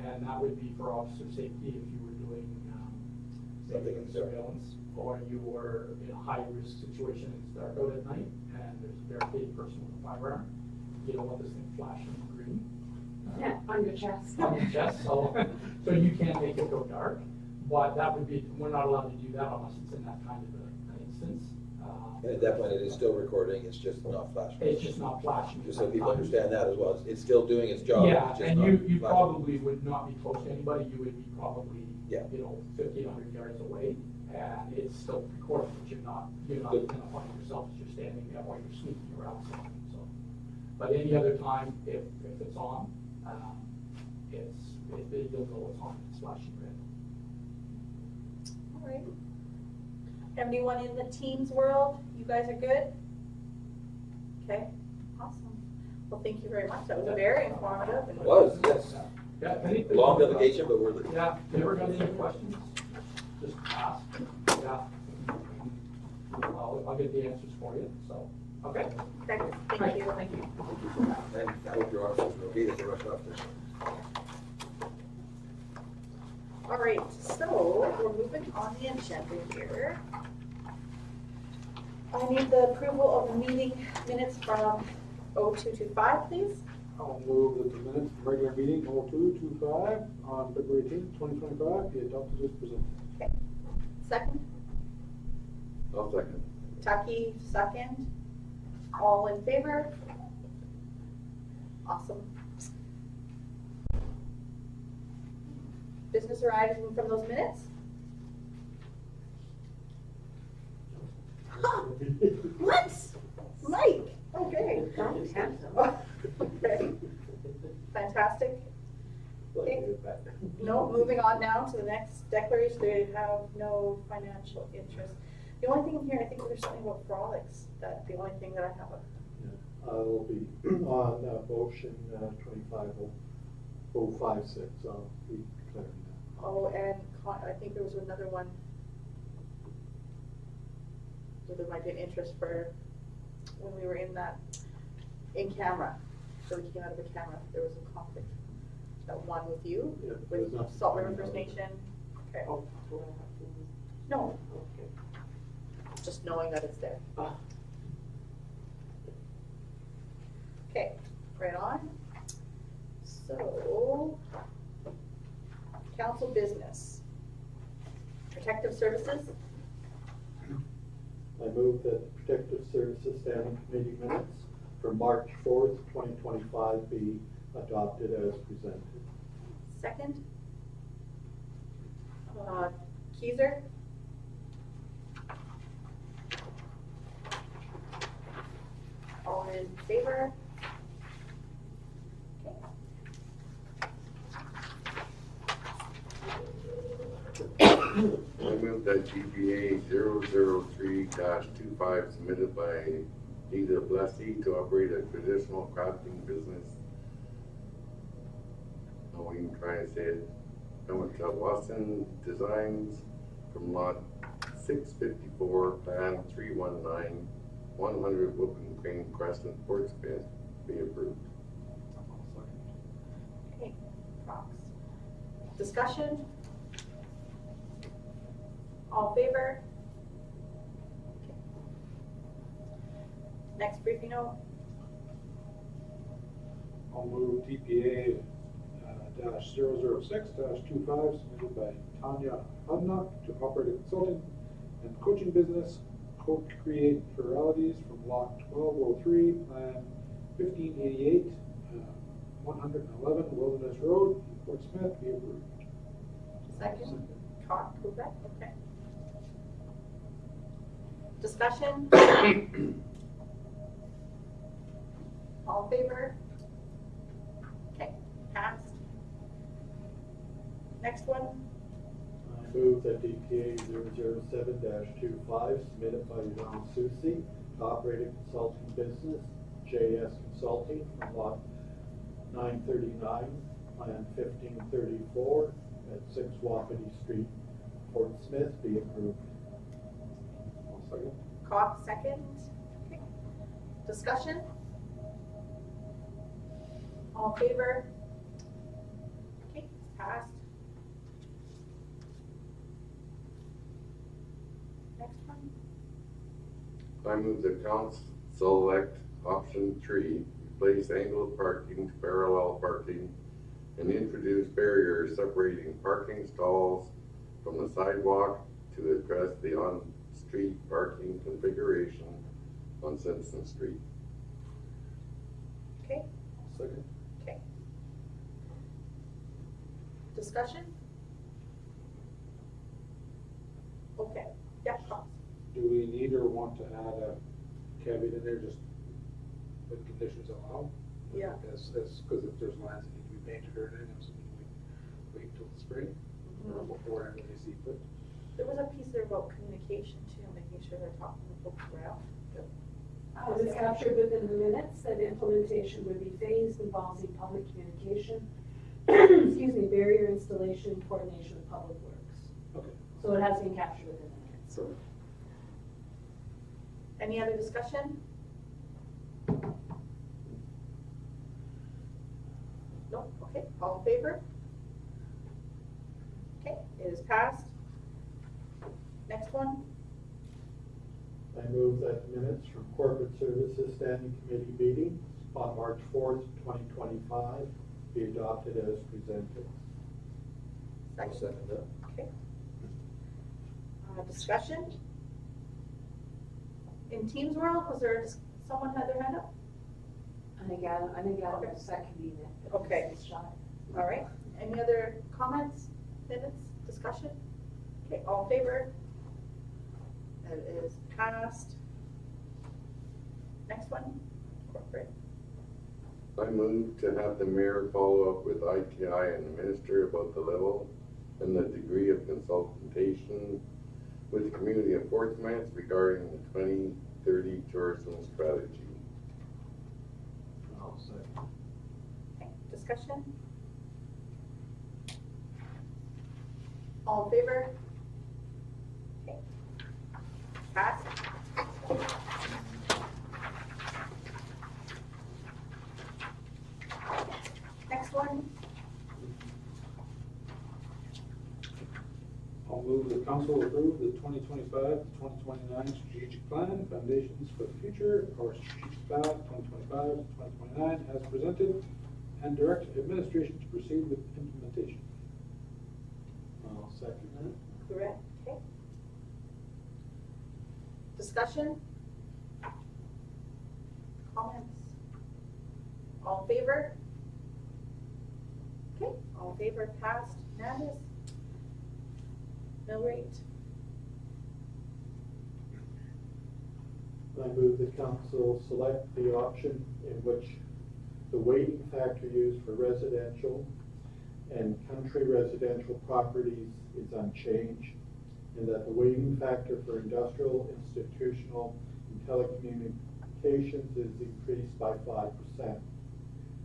and that would be for officer safety if you were doing, Something in surveillance, or you were in a high-risk situation and it's dark out at night, and there's a barricaded person with a firearm. You don't want this thing flashing green. Yeah, on your chest. On your chest, so you can't make it go dark, but that would be, we're not allowed to do that unless it's in that kind of an instance. And at that point, it is still recording, it's just not flashing. It's just not flashing. Just so people understand that as well, it's still doing its job. Yeah, it's just and not you flashing. probably would not be close to anybody, you would be probably, Yeah. 50, 100 yards away, and it's still recording, but you're not identifying yourself as you're standing there while you're sneaking around something, so. But any other time, if it's on, you'll know it's on, it's flashing red. All right. Anyone in the Teams world? You guys are good? Okay, awesome. Well, thank you very much. That was very informative. It was, yes. Yeah, any- Long delegation, but worth it. Yeah, if you ever got any questions, just ask. Yeah. I'll get the answers for you, so, okay. Thank you. Thank you. And I hope your officers are okay that they rushed off this. All right, so we're moving on the agenda here. I need the approval of the meeting minutes from 0225, please. I'll move that the minutes from regular meeting 0225 on February 18th, 2025 be adopted as presented. Okay. Second, I'll second. Tucky, second. All in favor? Awesome. Business or item from those minutes? What? Mike, okay. Okay. Fantastic. Okay. No, moving on now to the next declaration, they have no financial interest. The only thing in here, I think there's something about frolics, that the only thing that I have. Will be on motion 25056, I'll be declaring that. Oh, and I think there was another one. So there might be an interest for, when we were in that, in camera, so we came out of the camera, there was a conflict. That one with you, Yeah, there's with nothing Salt River coming First out. Nation. Okay, Oh, that's what I have to do. no, Okay. just knowing that it's there. Ah. Okay, right on. So, council business. Protective services, I move that the Protective Services Standing Committee minutes for March 4th, 2025 be adopted as presented. second. Keiser. All in favor? I move that GBA 003-25 submitted by Nita Blessy to operate a traditional crafting business. I'm even trying to say it. Watson Designs from lot 654, plan 319, 100 Whooping Crane Crescent, Portsmouth, be approved. Okay, Fox. Discussion? All in favor? Okay. Next briefing note, I'll move TPA -006-25 submitted by Tanya Hudnock to operate a consulting and coaching business, Co-Create Pluralities from lot 1203, plan 1588, 111 Wilderness Road, Fort Smith, be approved. second, talk, Quebec, okay. Discussion? All in favor? Okay, passed. Next one, I move that DPA 007-25 submitted by Yvonne Susi to operate a consulting business, JS Consulting from lot 939, plan 1534 at 6 Wapiti Street, Fort Smith, be approved. I'll second. Cox, second. Okay. Discussion? All in favor? Okay, passed. Next one, I move the council select option 3, replace angled parking to parallel parking, and introduce barriers separating parking stalls from the sidewalk to address the on-street parking configuration on Simpson Street. okay, Second. okay. Discussion? Okay, yeah, Cox. Do we need or want to add a caveat in there, just with conditions allow? Yeah. Because if there's lines that need to be painted or anything, I'm assuming we wait until the spring, or before they see fit. There was a piece there about communication too, making sure they're talking to folks around. It was captured within the minutes that implementation would be phased, involving public communication, excuse me, barrier installation, coordination with public works. Okay. So it has been captured within the minutes. So, Any other discussion? No, okay, all in favor? Okay, it is passed. Next one, I move that minutes from Corporate Services Standing Committee meeting on March 4th, 2025 be adopted as presented. I'll second, second that. okay. Discussion? In Teams World, was there, someone had their hand up? I think Adam was seconding it. Okay. It's shy. All right, any other comments, minutes, discussion? Okay, all in favor? That is passed. Next one, corporate. I move to have the mayor follow up with ITI and the minister about the level and the degree of consultation with the community of Fort Smith regarding the 2030 tourism strategy. I'll second. Okay, discussion? All in favor? Okay. Passed. Next one, I'll move the council approve the 2025-2029 strategic plan, foundations for the future, or strategic path 2025-2029 as presented, and direct administration to proceed with implementation. I'll second that. correct, okay. Discussion? Comments? All in favor? Okay, all in favor, passed, unanimous. Mill rate, I move the council select the option in which the weighting factor used for residential and country residential properties is unchanged, and that the weighting factor for industrial, institutional, and telecommunications is increased by 5%.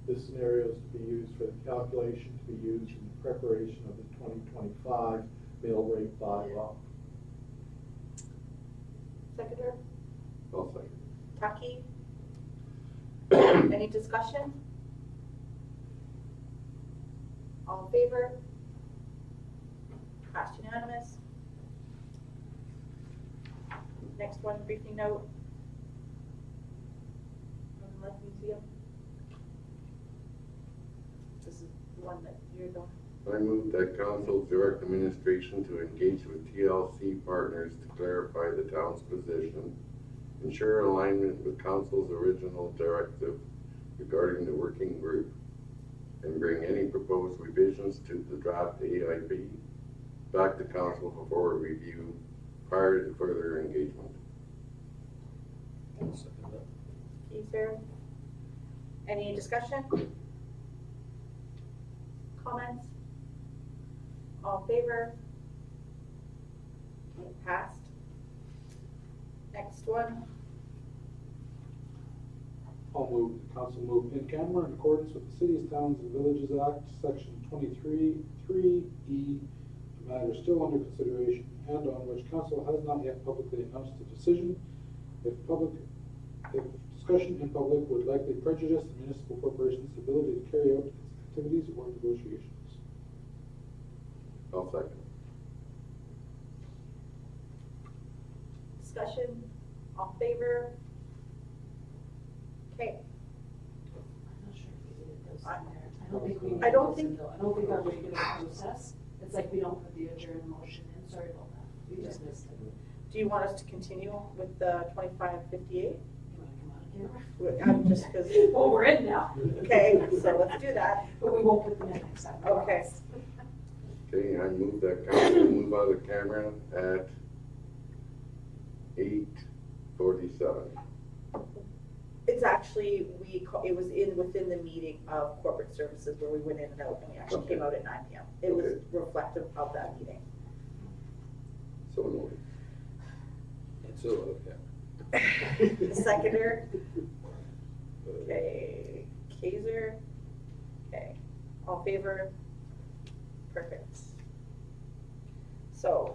This scenario is to be used for the calculation to be used in the preparation of the 2025 mill rate bylaw. seconder, I'll second. Taki? Any discussion? All in favor? Passed unanimous. Next one, briefing note. Lead Museum. This is the one that you're going. I move that council direct administration to engage with TLC partners to clarify the town's position, ensure alignment with council's original directive regarding the working group, and bring any proposed revisions to the draft AIP back to council before review prior to further engagement. I'll second that. Keiser. Any discussion? Comments? All in favor? Okay, passed. Next one, I'll move, the council move in camera in accordance with the Cities, Towns, and Villages Act, section 23(3)(e), a matter still under consideration and on which council has not yet publicly announced a decision. If discussion in public would likely prejudice the municipal corporation's ability to carry out its activities or negotiations. I'll second. discussion, all in favor? Okay, I'm not sure if we did those in I- there. I don't think we I did don't those in think- though. I don't think our regular process, it's like we don't put the adjourn motion in, sorry about that. We just missed it. do you want us to continue with the 2558? You wanna come out of camera? I'm just because, Well, we're in now. okay, so let's do that. But we won't put them in next time. I Okay. promise. Okay, I move that council move out of camera at 8:47. It's actually, it was within the meeting of corporate services where we went in and out, and we actually came out at 9 PM. It was Okay. reflective of that meeting. So noted. And so, okay. Seconder, okay, Kaiser, okay, all in favor? Perfect. So,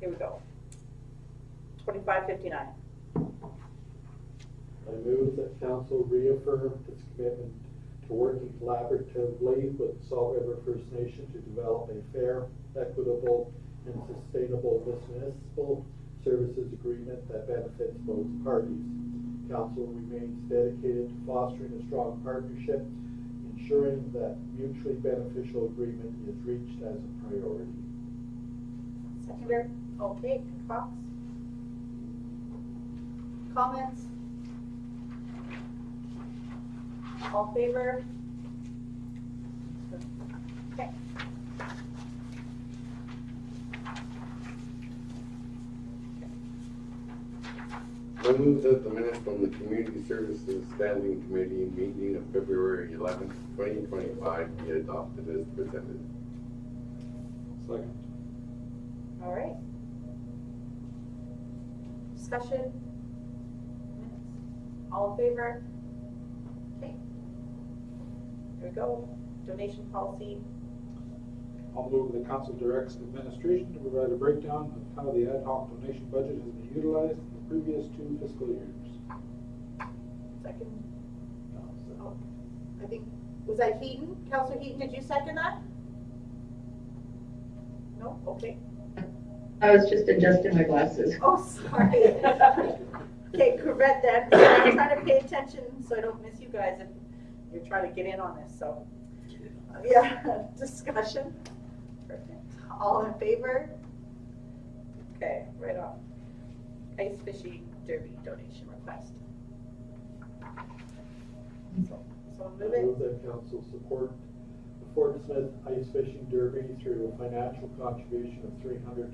here we go. 2559. I move that council reaffirm its commitment to working collaboratively with the Salt River First Nation to develop a fair, equitable, and sustainable municipal services agreement that benefits both parties. Council remains dedicated to fostering a strong partnership, ensuring that mutually beneficial agreement is reached as a priority. Seconder, okay, Fox? Comments? All in favor? Okay. I move that the minutes from the Community Services Standing Committee meeting of February 11th, 2025 be adopted as presented. Second. All right. Discussion? All in favor? Okay. There we go. Donation policy. I'll move the council directs administration to provide a breakdown of how the ad hoc donation budget has been utilized in the previous 2 fiscal years. Second. Oh, I think, was that Heaton? Counselor Heaton, did you second that? No? Okay. I was just adjusting my glasses. Oh, sorry. Okay, correct that. I'm trying to pay attention so I don't miss you guys if you're trying to get in on this, so. Yeah, discussion. Perfect. All in favor? Okay, right on. Ice fishing derby donation request. So move I it. move that council support the Fort Smith Ice Fishing Derby through a financial contribution of $300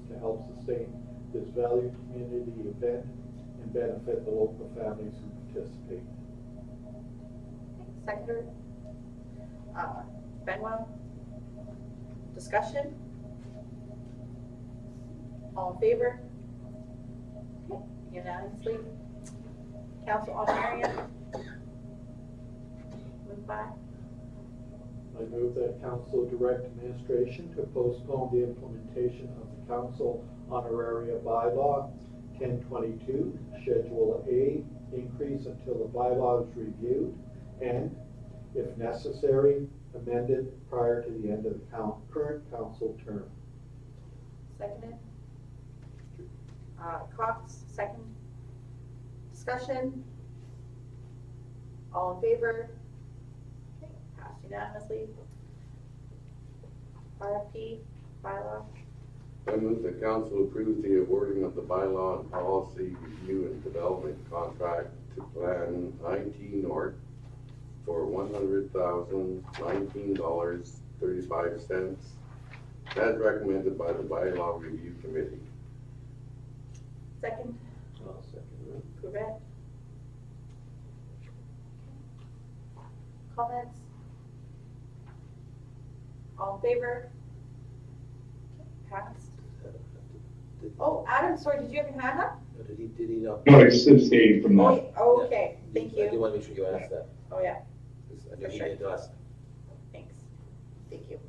to help sustain this valued community event and benefit the local families who participate. Seconder. Benwell. Discussion? All in favor? Okay, unanimously. Council on Marion. Moved by. I move that council direct administration to postpone the implementation of the council honoraria bylaw 1022, Schedule A, increase until the bylaw is reviewed and, if necessary, amended prior to the end of the current council term. Seconded. Cox, second. Discussion? All in favor? Okay, passed unanimously. RFP, bylaw. I move the council approves the awarding of the bylaw and policy review and development contract to Plan IT North for $100,019.35 as recommended by the bylaw review committee. Second, I'll second that. Covet. Comments? All in favor? Passed. Oh, Adam, sorry, did you have your hand up? Did he not? No, I just abstained from that. Oh, okay, thank I did you. want to make sure you asked that. Oh, yeah, 'Cause I knew For he sure. did ask. thanks. Thank you.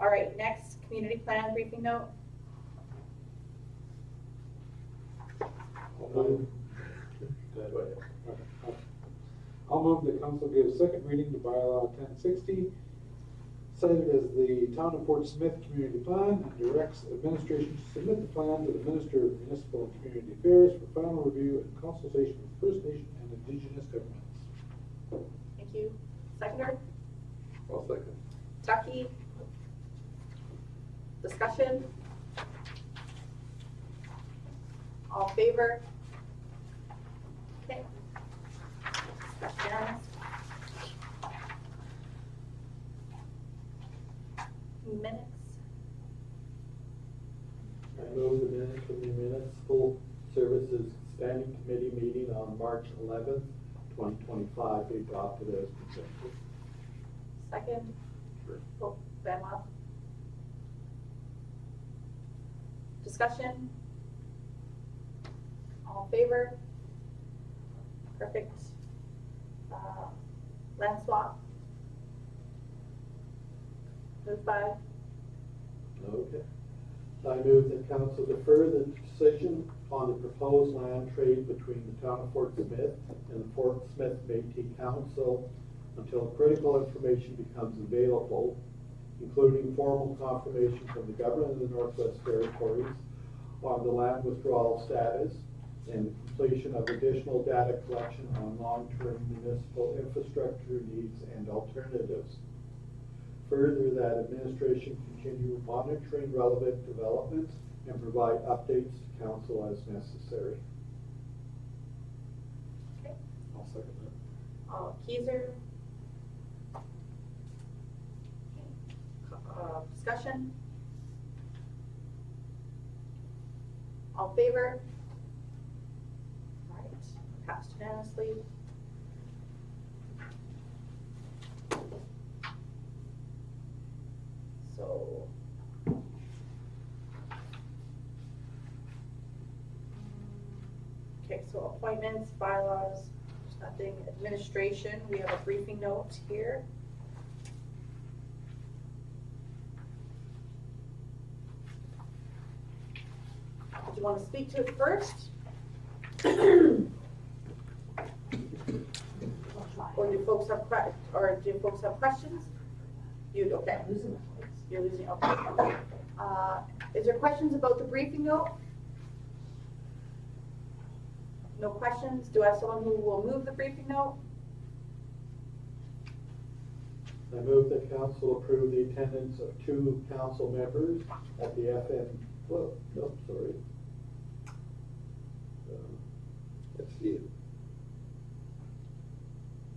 All right, next, community plan briefing note. I'll move the council gives second reading to bylaw 1060, cited as the Town of Fort Smith Community Plan, and directs administration to submit the plan to the Minister of Municipal and Community Affairs for final review and consultation with First Nation and Indigenous governments. Thank you. Seconder, I'll second. Tucky. Discussion? All in favor? Okay. That's unanimous. Minutes? I move the minutes from the Municipal Services Standing Committee meeting on March 11th, 2025 be adopted as presented. Second? Oh, Benoit. Discussion? All in favor? Perfect. Land swap? Moved by, Okay. I move that council defer the decision on the proposed land trade between the town of Fort Smith and the Fort Smith Métis Council until critical information becomes available, including formal confirmation from the government of the Northwest Territories on the land withdrawal status and the completion of additional data collection on long-term municipal infrastructure needs and alternatives. Further, that administration continue monitoring relevant developments and provide updates to council as necessary. okay, I'll second that. Keiser. Discussion? All in favor? All right, passed unanimously. So. appointments, bylaws, there's nothing. Administration, we have a briefing note here. Did you want to speak to it first? Or do folks have questions? You, okay. You're losing, okay. Is there questions about the briefing note? No questions? Do I have someone who will move the briefing note? I move that council approve the attendance of 2 council members at the That's you.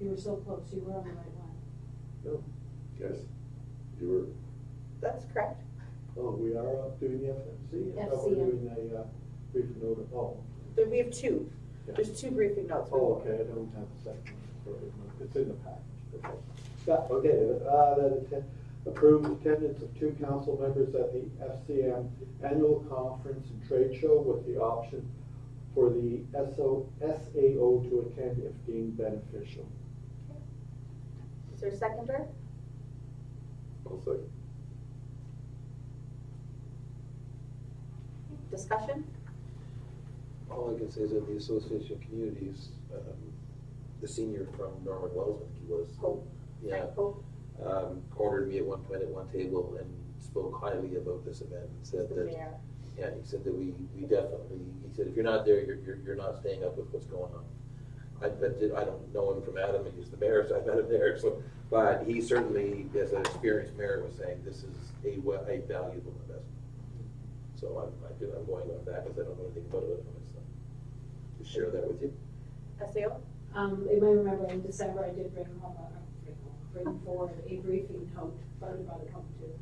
You were so close, you were on the right one. Yes, you were. That's correct. Oh, we are up doing the FMC? I thought we were doing a briefing note of, We have 2. Yeah. There's 2 briefing notes. Oh, okay, I don't have the second one, sorry, it's in the package. Yeah, okay, approve attendance of 2 council members at the FCM annual conference and trade show with the option for the SAO to attend if deemed beneficial. Is there a seconder? I'll second. Discussion? All I can say is that the Association of Communities, the senior from Norman Wells, I think he was. Hope. Yeah. Frank Hope. Cornered me at one point at one table and spoke highly about this event and said The that, mayor. yeah, he said that we definitely, he said, if you're not there, you're not staying up with what's going on. I don't know him from Adam, he's the mayor, so I met him there, so, but he certainly, as an experienced mayor, was saying this is a valuable investment. So I'm going on that because I don't know anything about it, so just share that with you. SAO? You might remember in December, I did bring forward a briefing note, but I brought it home too.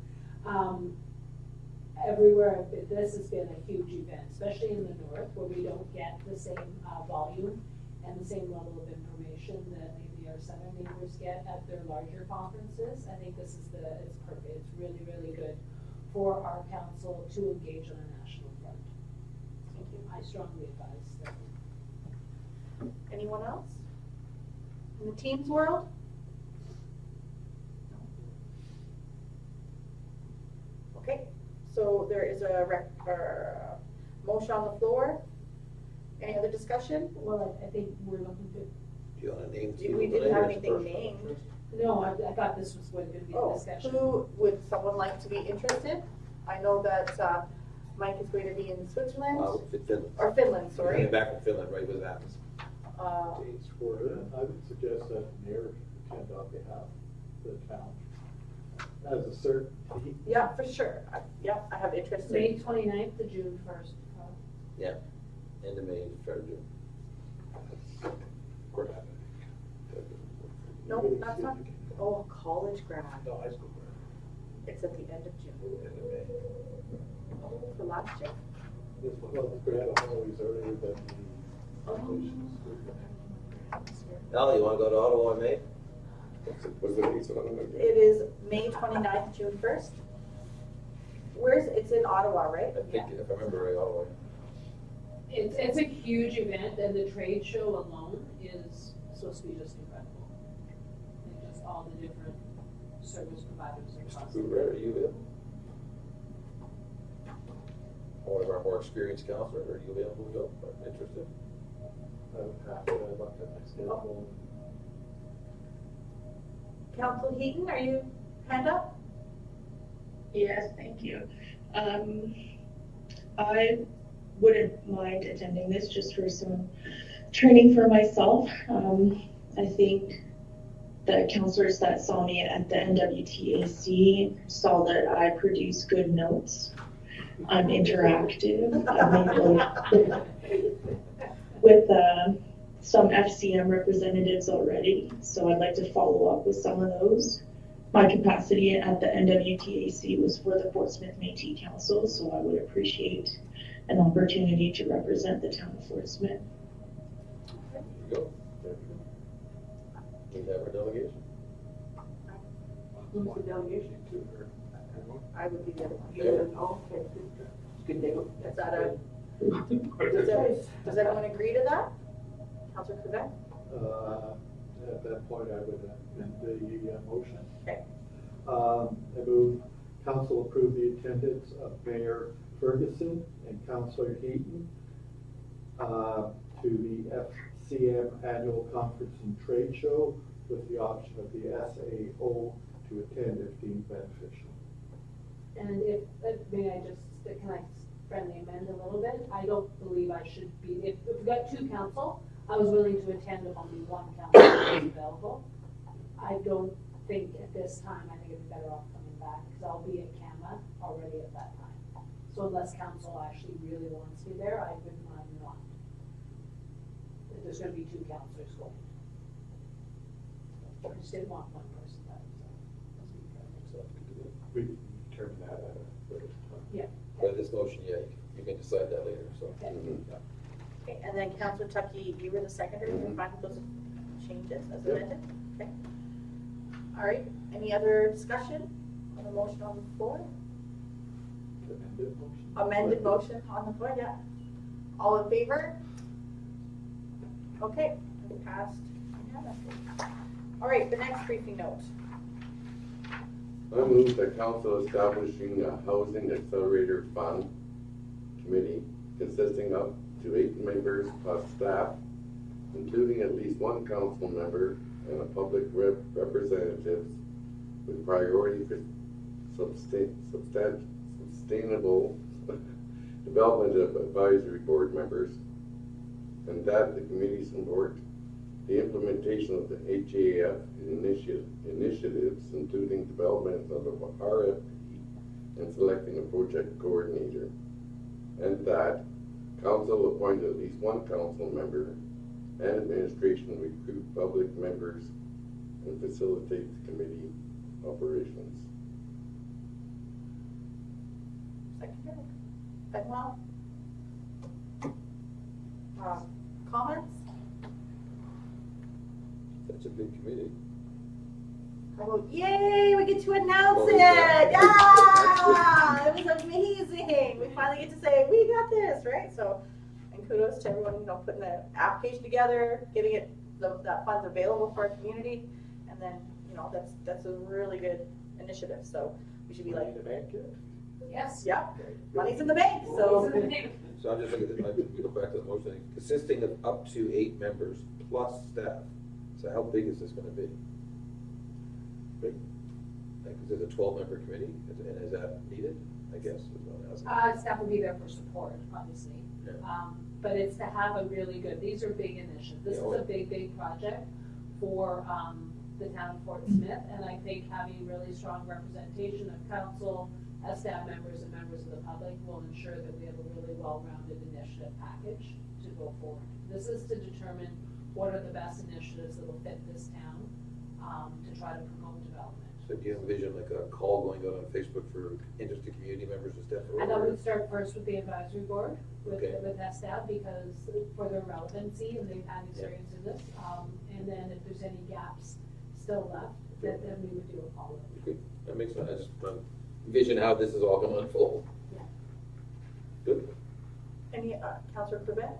Everywhere, this has been a huge event, especially in the north, where we don't get the same volume and the same level of information that maybe our southern neighbors get at their larger conferences. I think this is it's perfect. It's really, really good for our council to engage on a national front. Thank you. I strongly advise that. Anyone else? In the Teams world? Okay, so there is a motion on the floor. Any other discussion? Well, I think we're looking to. Do you want to name? We didn't have anything named. No, I thought this was going to be a discussion. Who would someone like to be interested? I know that Mike is going to be in Switzerland. Finland. Or Finland, sorry. Coming back from Finland, right, with Athens. Dates for it, I would suggest that the mayor attend on behalf of the town. As a certainty. Yeah, for sure. Yeah, I have interest in. May 29th to June 1st. Yeah, end of May, start of June. No, that's not. Oh, college grad. No, high school. It's at the end of June. End of May. Oh, for last year. This one, well, the grant always earlier than Al, you want to go to Ottawa in May? Was it East on it? It is May 29th, June 1st. It's in Ottawa, right? I think, if I remember right, Ottawa. It's a huge event, and the trade show alone is supposed to be just incredible. And just all the different service providers across the Where are you in? One of our more experienced counselors, are you available to go, or interested? I would have to look at my schedule. Council Heaton, are you hand up? Yes, thank you. I wouldn't mind attending this just for some training for myself. I think the counselors that saw me at the NWTAC saw that I produce good notes. I'm interactive. I'm with some FCM representatives already, so I'd like to follow up with some of those. My capacity at the NWTAC was for the Fort Smith Métis Council, so I would appreciate an opportunity to represent the town of Fort Smith. There you go. We have our delegation. Who's the delegation to her? I would be the other one. Mayor. Oh, okay. Good name. Is that does everyone agree to that? Councillor Crevet? At that point, I would amend the motion. Okay. I move council approve the attendance of Mayor Ferguson and Councillor Heaton to the FCM Annual Conference and Trade Show with the option of the SAO to attend if deemed beneficial. And if, may I just, can I friendly amend a little bit? I don't believe I should be, if we've got two council, I was willing to attend if only one council is available. I don't think at this time, I think it'd be better off coming back, because I'll be at CAMA already at that time. So unless council actually really wants me there, I wouldn't mind not. If there's gonna be two councilors going. I just didn't want one person there, so. We can determine that at a later time. Yeah. By this motion, yeah, you can decide that later, so. Okay. Yeah. Okay, and then Councillor Tucky, you were the seconder, you can find those changes as amended? Okay. All right, any other discussion on the motion on the floor? Amended motion? Amended motion on the floor, yeah. All in favor? Okay, passed unanimously. All right, the next briefing note. I move that council establishing a housing accelerator fund committee consisting up to 8 members plus staff, including at least one council member and a public representatives with priority for sustainable development of advisory board members, and that the committee support the implementation of the HAF initiatives, including development of a RFP and selecting a project coordinator, and that council appoint at least one council member and administration recruit public members and facilitate the committee operations. Seconder, Benoit? Comments? That's a big committee. Oh, yay, we get to announce Well, it! we got- Yeah! It was amazing! We finally get to say, we got this, right? So, and kudos to everyone, you know, putting the application together, getting it, that fund's available for our community. And then, you know, that's a really good initiative, so we should be like, Money in the bank yet? Yes. yeah, money's in the bank, so. So I'm just looking at, we go back to the motion, consisting of up to 8 members plus staff. So how big is this gonna be? Big. Like, is it a 12-member committee, and is that needed, I guess, is what I'm asking. Staff will be there for support, obviously. Yeah. But it's to have a really good, these are big initiatives. This is a big, big project for, the town of Fort Smith. And I think having really strong representation of council, as staff members and members of the public will ensure that we have a really well-rounded initiative package to go forward. This is to determine what are the best initiatives that will fit this town, to try to promote development. So do you envision like a call going out on Facebook for interested community members and stuff? And I would start first with the advisory board, with Okay. STAB, because for their relevancy, and they've had experience in this. And then if there's any gaps still left, then we would do a follow-up. Good, that makes sense, I just envision how this is all gonna unfold. Yeah. Good. Any, Councillor Corbett?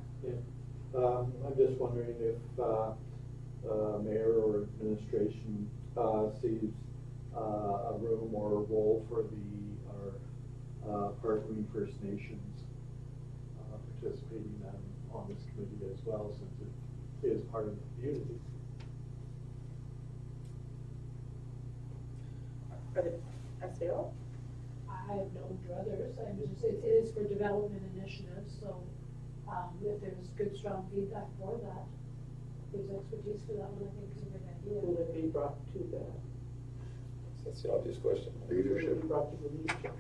I'm just wondering if mayor or administration sees a room or a role for our partnering First Nations participating on this committee as well, since it is part of the community. For the SAO? I have no druthers, I'm just, it is for development initiatives, so, if there's good, strong feedback for that, there's expertise for that one, I think is a good idea. Who would be brought to that? That's the obvious question. Who would be brought to the leadership?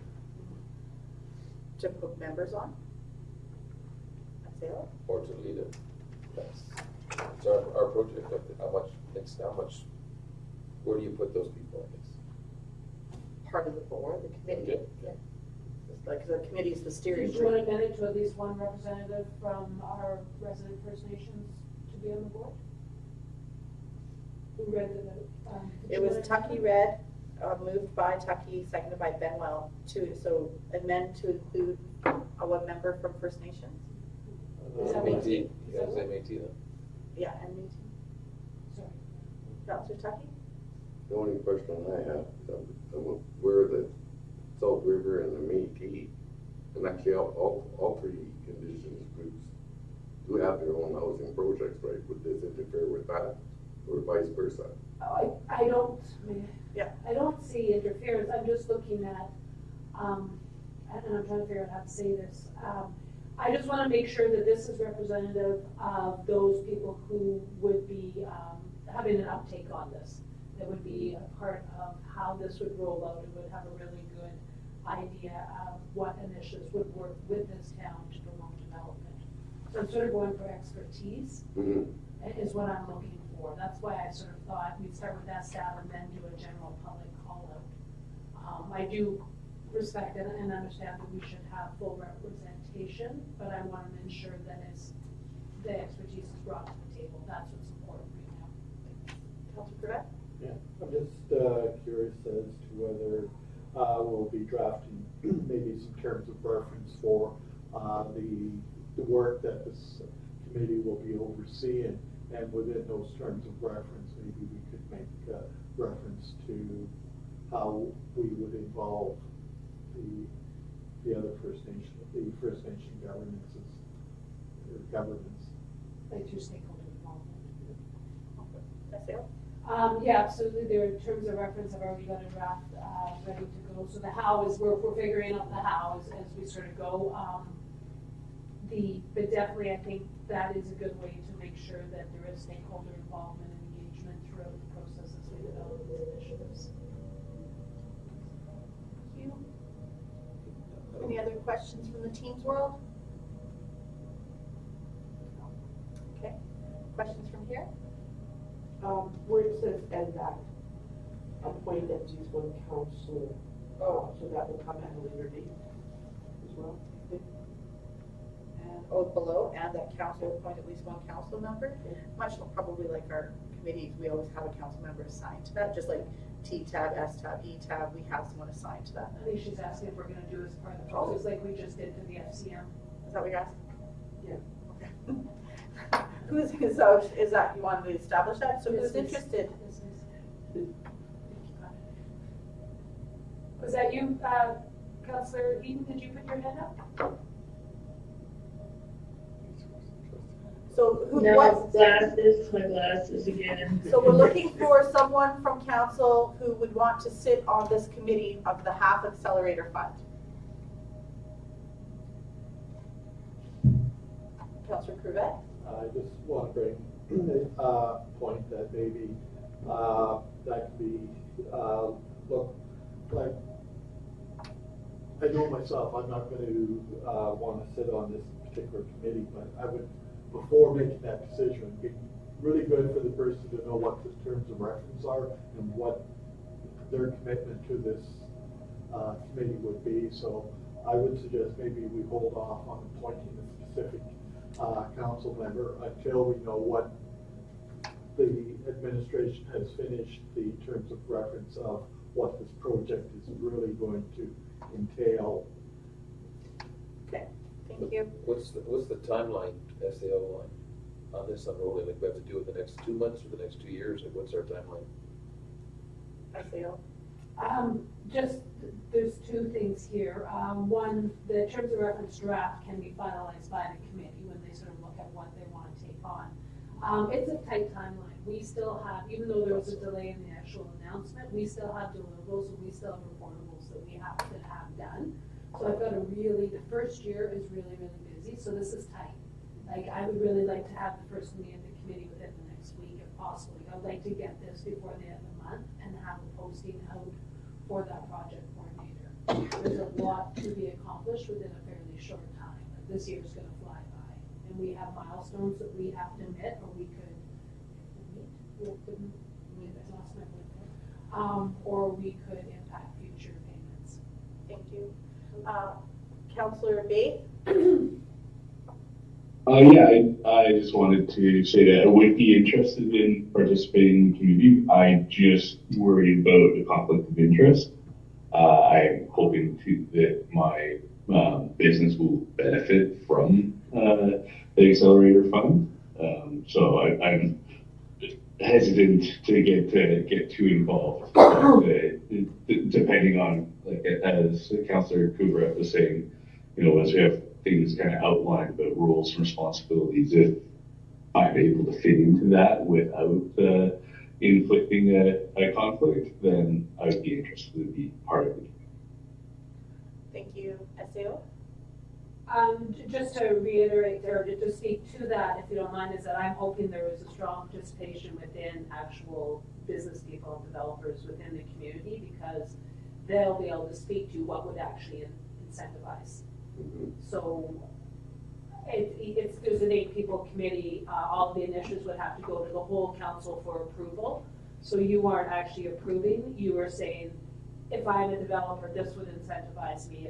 To put members on? SAO? Or to lead it. It's our project, how much, where do you put those people, I guess? Part of the board, the committee. Okay. Yeah. Like, the committee is the steering. Did you want to amend it to at least one representative from our resident First Nations to be on the board? Who read the note? It was Tucky read, moved by Tucky, seconded by Benwell, so amend to include one member from First Nations. Is that MAT, what- you guys MAT then? Yeah, and me too. Sorry. Counselor Tucky? The only question I have, I'm aware that Salt River and the Métis, and actually all three indigenous groups do have their own housing projects, right? Would this interfere with that, or vice versa? I don't, Yeah. I don't see interference, I'm just looking at, and I'm trying to figure out how to say this. I just wanna make sure that this is representative of those people who would be, having an uptake on this. That would be a part of how this would roll out, and would have a really good idea of what initiatives would work with this town to promote development. So I'm sort of going for expertise, is what I'm looking for. That's why I sort of thought we'd start with SDAB and then do a general public call out. I do respect and understand that we should have full representation, but I want to ensure that the expertise is brought to the table. That's what's important right now. Counselor Cravette? Yeah, I'm just curious as to whether we'll be drafting maybe some terms of reference for the work that this committee will be overseeing, and within those terms of reference, maybe we could make reference to how we would involve the other First Nation governments. Like your stakeholder involvement. SAO? Yeah, absolutely. There are terms of reference. I've already got a draft ready to go. So the how is we're figuring out the how as we sort of go. But definitely, I think that is a good way to make sure that there is stakeholder involvement and engagement throughout the process as we develop these initiatives. Thank you. Any other questions from the Teams world? Okay. Questions from here? Where it says NDAC, appoint at least one counselor, so that will come at a later date as well. And below, and that council appoint at least one council member. Much probably like our committees, we always have a council member assigned to that, just like T-tab, S-tab, E-tab, we have someone assigned to that. I think she's asking if we're going to do it as part of the process, like we just did for the FCM. Is that what you're asking? Yeah. Okay. Is that, you wanted to establish that? So who's interested? Was that you, Councillor Eden? Did you put your hand up? So who, No, what? my glasses again. So we're looking for someone from council who would want to sit on this committee of the HAF Accelerator Fund. Councillor Cravette? I just want to bring a point that maybe that could be, look, like, I know myself, I'm not going to want to sit on this particular committee, but I would, before making that decision, it'd be really good for the person to know what the terms of reference are and what their commitment to this committee would be. So I would suggest maybe we hold off on appointing a specific council member until we know what the administration has finished the terms of reference of what this project is really going to entail. Okay, thank you. What's the timeline, SAO, on this unrolling? Like, we have to do it the next 2 months or the next 2 years? Like, what's our timeline? SAO? Just, there's two things here. One, the terms of reference draft can be finalized by the committee when they sort of look at what they want to take on. It's a tight timeline. We still have, even though there was a delay in the actual announcement, we still have deliverables and we still have reportables that we have to have done. So I've got a really, the first year is really, really busy, so this is tight. Like, I would really like to have the first meeting of the committee within the next week if possible. I'd like to get this before the end of the month and have a posting out for that project coordinator. There's a lot to be accomplished within a fairly short time. Like, this year's gonna fly by. And we have milestones that we have to meet, or we could or we could impact future payments. Thank you. Councillor Bates? Yeah, I just wanted to say that I would be interested in participating in the community. I just worry about the conflict of interest. I'm hoping that my business will benefit from the Accelerator Fund. So I'm hesitant to get too involved, depending on, like, as Councillor Kubrat was saying, you know, as we have things kind of outlined about roles and responsibilities, if I'm able to fit into that without inflicting a conflict, then I would be interested to be part of it. Thank you. SAO? Just to reiterate, or to speak to that, if you don't mind, is that I'm hoping there is a strong participation within actual business people and developers within the community, because they'll be able to speak to what would actually incentivize. So there's an 8-people committee, all of the initiatives would have to go to the whole council for approval. So you aren't actually approving, you are saying, if I'm a developer, this would incentivize me,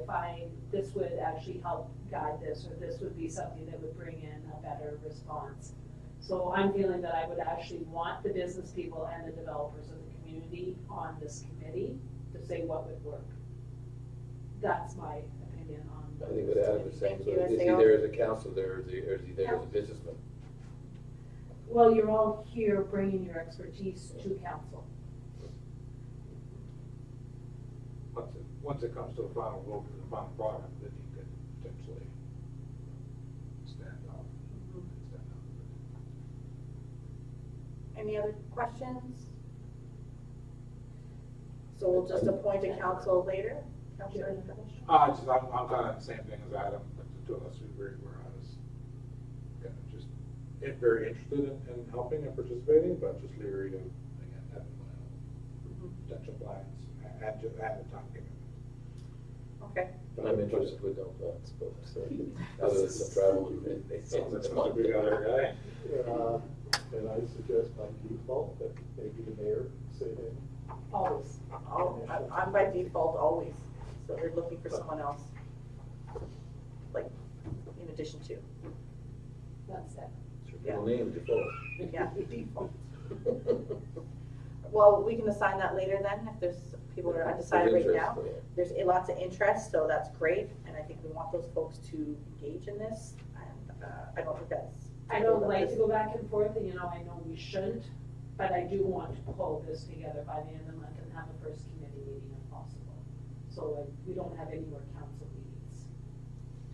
this would actually help guide this, or this would be something that would bring in a better response. So I'm feeling that I would actually want the business people and the developers of the community on this committee to say what would work. That's my opinion on. I think what Adam was saying, Thank so you, is he SAO. there as a counselor, or is he there as a businessman? Well, you're all here bringing your expertise to council. Once it comes to the final vote for the final product, then you can potentially stand up. Any other questions? So we'll just appoint a council later? Councilor, any questions? I'm kind of the same thing as Adam, but to a lesser degree, where I was kind of just very interested in helping and participating, but just leery of, again, having my own potential plans and just add a time commitment. Okay. I'm interested with no plans, but other than some travel and Sounds like something we got our guy. And I suggest by default that maybe the mayor say that. Always. I'm by default always, so they're looking for someone else, like, in addition to, That's it. yeah, name default. yeah, default. Well, we can assign that later then, if there's people that are undecided right now. There's lots of interest, so that's great, and I think we want those folks to engage in this, and I don't think that's. I don't like to go back and forth, and I know we shouldn't, but I do want to pull this together by the end of the month and have a first committee meeting if possible. So we don't have any more council meetings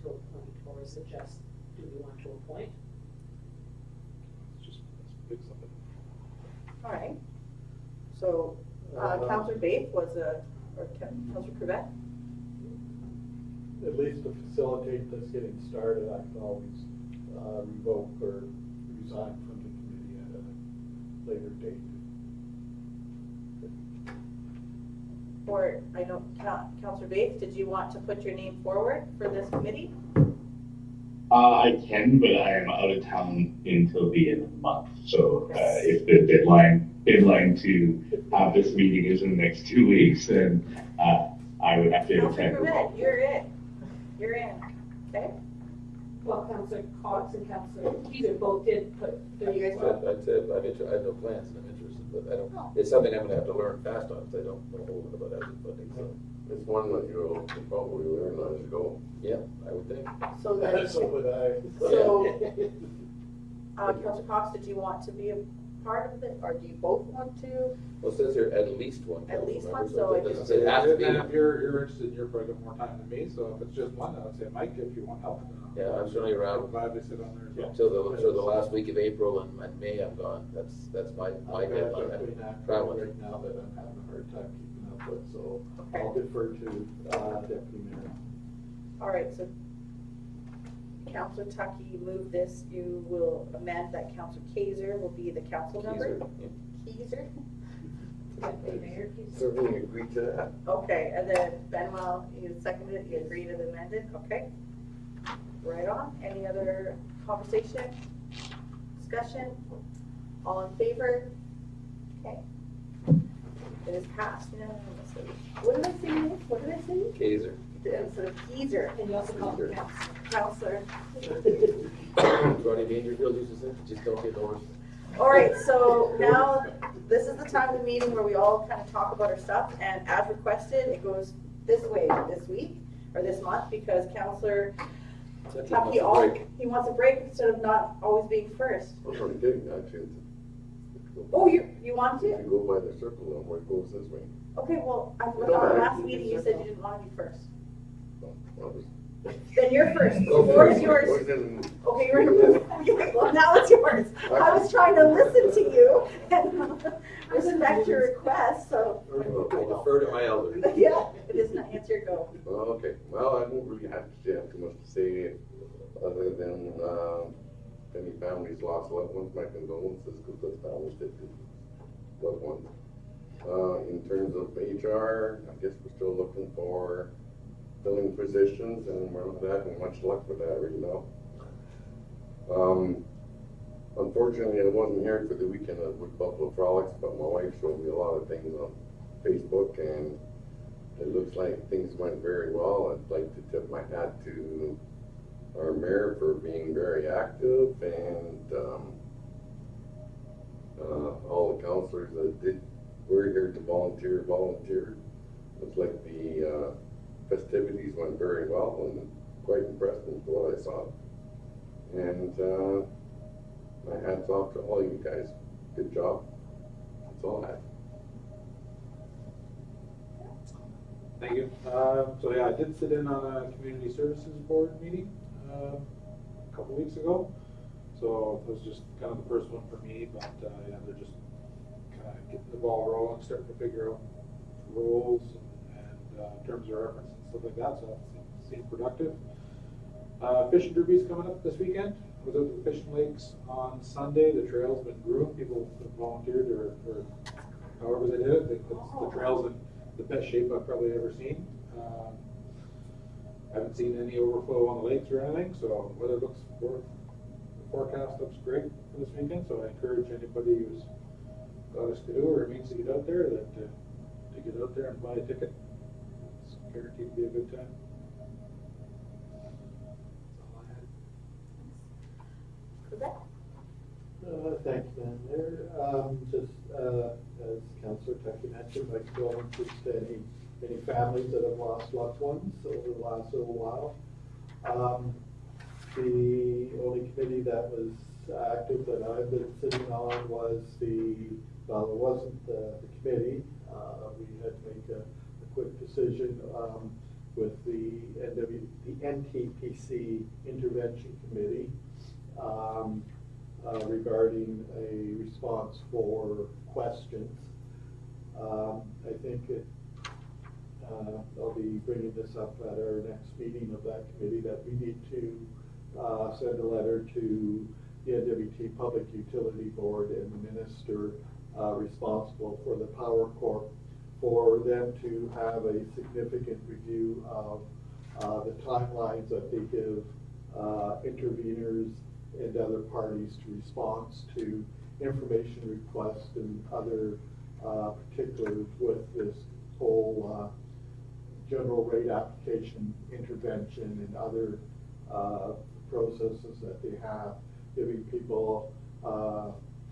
to appoint or suggest, do we want to appoint? Let's pick something. All right, so Councilor Babe was or Councilor Crevet? At least to facilitate this getting started, I can always revoke or resign from the committee at a later date. Or, I know, Councilor Babe, did you want to put your name forward for this committee? I can, but I am out of town until the end of the month. So if the deadline to have this meeting is in the next 2 weeks, then I would have to attend. Councilor Crevet, you're in. You're in, okay? Well, Councilor Cox and Councilor Keiser both did put. So you guys vote? I'd say I have no plans, and I'm interested, but I don't, it's something I'm gonna have to learn fast on, because I don't know a whole lot about housing funding, so. It's one that you'll probably learn as you go. Yeah, I would think. So then, So would I. so, Councilor Cox, did you want to be a part of it, or do you both want to? Well, it says here at least one. At least council member, one, so it I doesn't just- say it has to be. And if you're interested, you're probably got more time than me, so if it's just one, I would say Mike, if you want help. Yeah, I'm certainly I'll around gladly sit on there as well. until the last week of April and May I'm gone. That's my deadline. I'm traveling. Right now that I'm having a hard time keeping up with, so Okay. I'll defer to Deputy Mayor. All right, so Councilor Tucky moved this, you will amend that Councilor Keiser will be the council member? Keiser? Deputy Mayor Keiser. Certainly agree to that. Okay, and then Benoit, you seconded it, you agreed to the amended, okay? Right on, any other conversation, discussion? All in favor? Okay. It is passed unanimously. What did I say, Nick? What did I say? Kaiser. So Keiser, And you also call him Councilor. Counselor. Rodney Dangerfield used to say, just don't get north. All right, so now this is the time of the meeting where we all kind of talk about our stuff, and as requested, it goes this way this week or this month because Councilor Central How wants he a all, break. he wants a break instead of not always being first. I was only kidding, actually. Oh, you want If to? you go by the circle, then where it goes this way. Okay, well, I thought No, our I- last meeting you said you didn't want to be first. No, I was- Then you're first. The Go floor for is it. yours. Was in- Okay, you're in the, well, now it's yours. I was trying to listen to you and respect your request, so. I defer to my elders. Yeah, it is not, it's your go. Okay, well, I don't really have too much to say, other than, if any families lost loved ones, my condolences, because those families did lose loved ones. In terms of HR, I guess we're still looking for filling positions, and we're not having much luck with that right now. Unfortunately, I wasn't here for the weekend with Buffalo Frolics, but my wife showed me a lot of things on Facebook, and it looks like things went very well. I'd like to tip my hat to our mayor for being very active, and all the councilors that were here to volunteer. Looks like the festivities went very well, and quite impressed with what I saw. And my hat's off to all you guys. Good job. That's all I have. Thank you. So yeah, I did sit in on a community services board meeting a couple weeks ago. So it was just kind of the first one for me, but yeah, they're just kind of getting the ball rolling, starting to figure out roles and terms of reference and stuff like that. So it seems productive. Fishing derby's coming up this weekend. I was out at the fishing lakes on Sunday. The trail's been groomed. People have volunteered or however they did it. The trail's in the best shape I've probably ever seen. I haven't seen any overflow on the lakes or anything, so weather looks the forecast looks great for this weekend. So I encourage anybody who's got a skidoo or means to get out there to get out there and buy a ticket. It's guaranteed to be a good time. Thanks, Ben. Just as Councillor Tucky mentioned, my condolences to any families that have lost loved ones over the last little while. The only committee that was active that I've been sitting on was it wasn't the committee. We had to make a quick decision with the NTPC Intervention Committee. Regarding a response for questions. I think I'll be bringing this up at our next meeting of that committee, that we need to send a letter to the NWT Public Utility Board and the minister responsible for the Power Corp, for them to have a significant review of the timelines that they give interveners and other parties to response to information requests and other particulars with this whole general rate application intervention and other processes that they have, giving people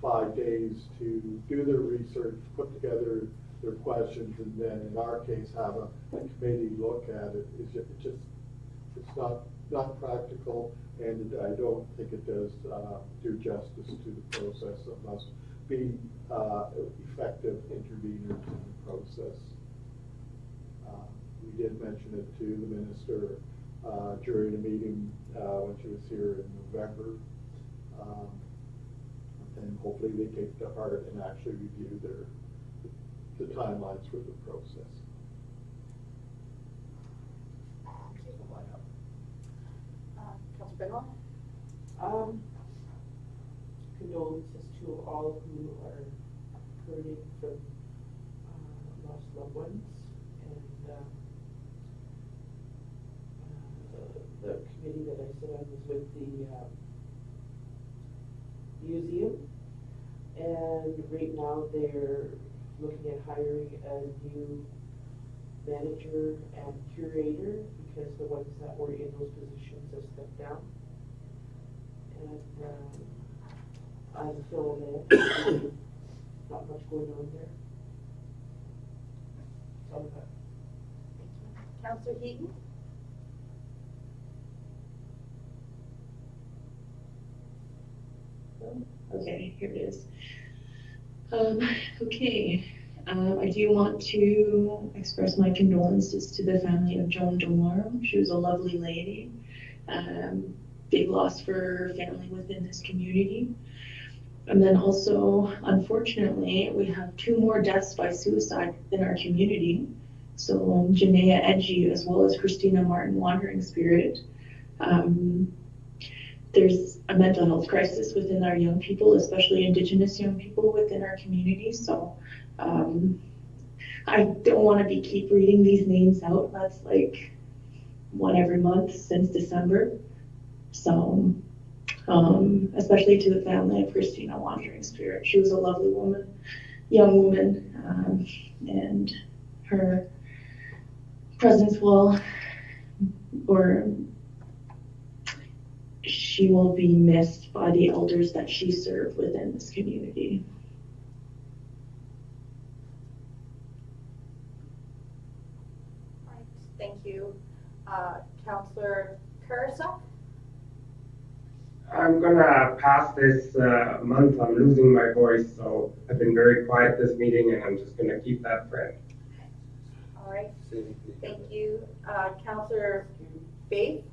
5 days to do their research, put together their questions, and then in our case have a committee look at it. It's not practical, and I don't think it does do justice to the process. It must be effective interveners in the process. We did mention it to the minister during a meeting when she was here in November, and hopefully they take it to heart and actually review the timelines for the process. Councilor Benoit? Condolences to all who are hurting from lost loved ones, and the committee that I sit on was with the museum, and right now they're looking at hiring a new manager and curator, because the ones that were in those positions have stepped down. And I'm filling in. Not much going on there. That's all I've got. Councilor Heaton? here it is. Okay, I do want to express my condolences to the family of Joan DeMoro. She was a lovely lady. Big loss for her family within this community. And then also, unfortunately, we have 2 more deaths by suicide in our community. So Janaea Edgy as well as Christina Martin Wandering Spirit. There's a mental health crisis within our young people, especially Indigenous young people within our community. So I don't want to keep reading these names out. That's like one every month since December. So especially to the family of Christina Wandering Spirit. She was a lovely woman, young woman, and her presence she will be missed by the elders that she served within this community. All right, thank you. Councillor Karasuk? I'm gonna pass this month. I'm losing my voice, so I've been very quiet this meeting, and I'm just gonna keep that friend. All right, thank you. Councillor Faith?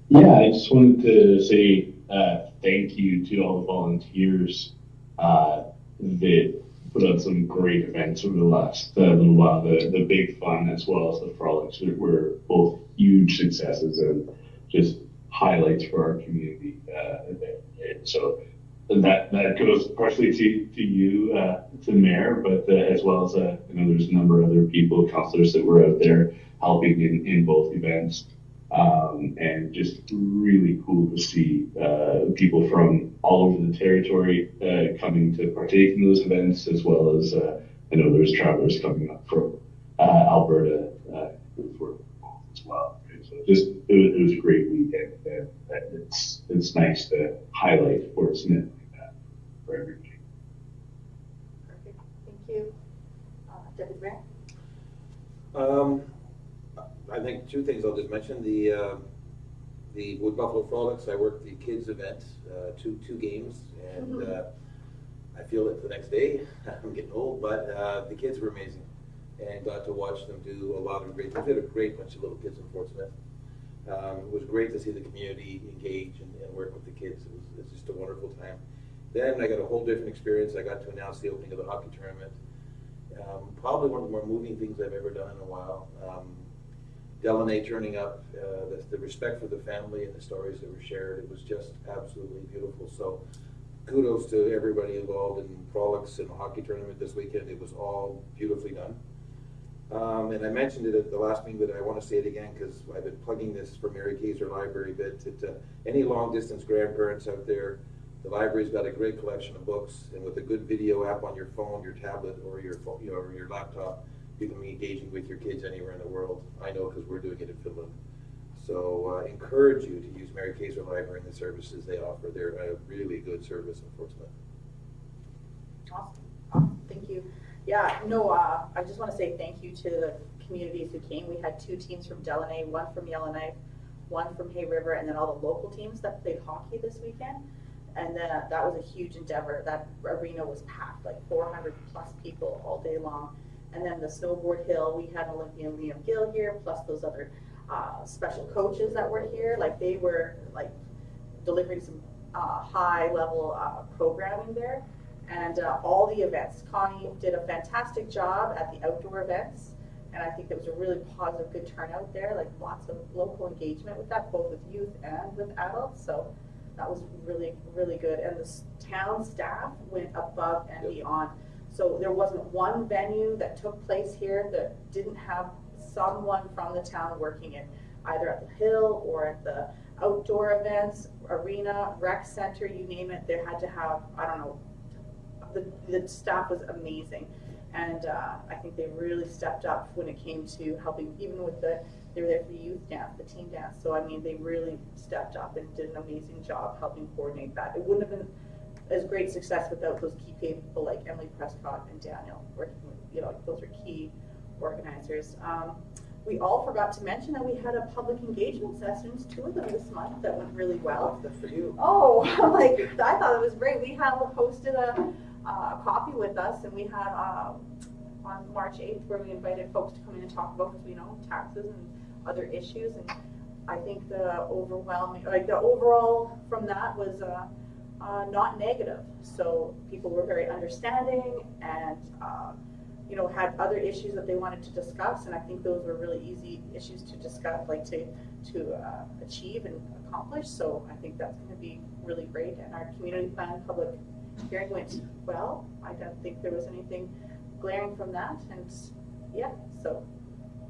Yeah, I just wanted to say thank you to all the volunteers that put on some great events over the last little while. The Big Fun as well as the Frolics were both huge successes and just highlights for our community. And so that goes partially to you, the mayor, but as well as I know there's a number of other people, councillors that were out there helping in both events. And just really cool to see people from all over the territory coming to partake in those events, as well as I know there's travelers coming up from Alberta for as well. So just it was a great weekend, and it's nice to highlight Fort Smith like that for everybody. Perfect, thank you. Deputy Mayor? I think 2 things I'll just mention. The Wood Buffalo Frolics, I worked the kids event, two games, and I feel it the next day. I'm getting old, but the kids were amazing, and got to watch them do a lot of great things. We had a great bunch of little kids in Fort Smith. It was great to see the community engage and work with the kids. It was just a wonderful time. Then I got a whole different experience. I got to announce the opening of the hockey tournament. Probably one of the more moving things I've ever done in a while. Delaney turning up, the respect for the family and the stories that were shared, it was just absolutely beautiful. So kudos to everybody involved in Frolics and the hockey tournament this weekend. It was all beautifully done. And I mentioned it at the last meeting, but I want to say it again because I've been plugging this for Mary Kayser Library a bit. Any long distance grandparents out there, the library's got a great collection of books, and with a good video app on your phone, your tablet, or your laptop, you can be engaging with your kids anywhere in the world. I know because we're doing it in Finland. So encourage you to use Mary Kayser Library and the services they offer. They're a really good service in Fort Smith. Awesome, thank you. Yeah, no, I just want to say thank you to the communities who came. We had 2 teams from Delaney, 1 from Yellowknife, 1 from Hay River, and then all the local teams that played hockey this weekend. And then that was a huge endeavor. That arena was packed, like 400 plus people all day long. And then the snowboard hill, we had Olympian Liam Gill here, plus those other special coaches that were here. Like they were like delivering some high level programming there. And all the events, Connie did a fantastic job at the outdoor events. And I think there was a really positive, good turnout there, like lots of local engagement with that, both with youth and with adults. So that was really, really good. And the town staff went above and beyond. So there wasn't one venue that took place here that didn't have someone from the town working it, either at the hill or at the outdoor events, arena, rec center, you name it. They had to have, I don't know, the staff was amazing. And I think they really stepped up when it came to helping, even with they were there for the youth dance, the team dance. So I mean, they really stepped up and did an amazing job helping coordinate that. It wouldn't have been as great success without those key people like Emily Prescott and Daniel working with, those are key organizers. we all forgot to mention that we had a public engagement sessions, 2 of them this month, that went really well. That's for you. Oh, like, I thought it was great. We have hosted a coffee with us, and we had, on March 8th, where we invited folks to come in and talk about, because we know, taxes and other issues, and I think the overall from that was, not negative. So people were very understanding and, you know, had other issues that they wanted to discuss, and I think those were really easy issues to discuss, like to achieve and accomplish. So I think that's going to be really great. And our community plan public hearing went well. I don't think there was anything glaring from that. And yeah, so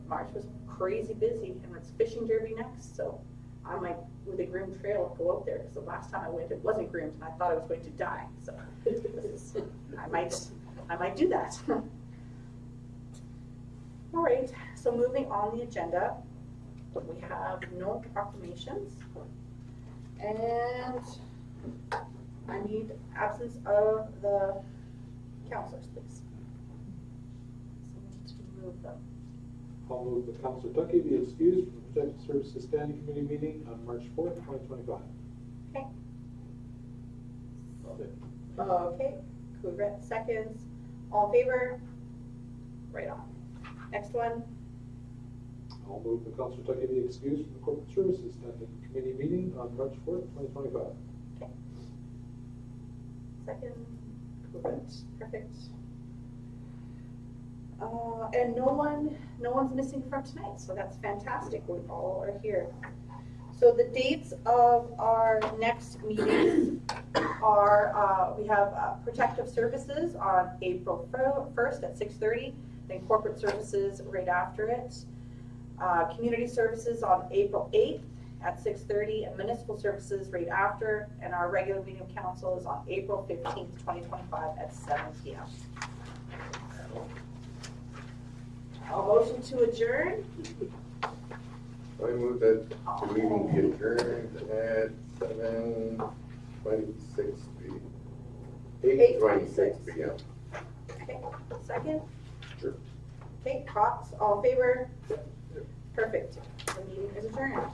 March was crazy busy, and it's fishing derby next. So I might, with a groomed trail, go out there, because the last time I went, it wasn't groomed, and I thought I was going to die. So I might do that. All right, so moving on the agenda, we have no proclamations, and I need absence of the counselors, please. Someone to move them. I'll move that Councillor Tuckey be excused from the Protective Services Standing Committee meeting on March 4th, 2025. Okay. I'll do. Okay, Cool, seconds. All in favor? Right on. Next one. I'll move that Councillor Tuckey be excused from the Corporate Services Standing Committee meeting on March 4th, 2025. Okay. Second. Cool, perfect. And no one's missing from tonight, so that's fantastic. We all are here. So the dates of our next meetings are, we have Protective Services on April 1st at 6:30, then Corporate Services right after it. Community Services on April 8th at 6:30, and Municipal Services right after, and our regular meeting of council is on April 15th, 2025 at 7 p.m. A motion to adjourn. I move that the meeting be adjourned at 7:26 p.m. 8:26 p.m. Okay, second? Sure. Okay, Cox, all in favor? Perfect. The meeting is adjourned.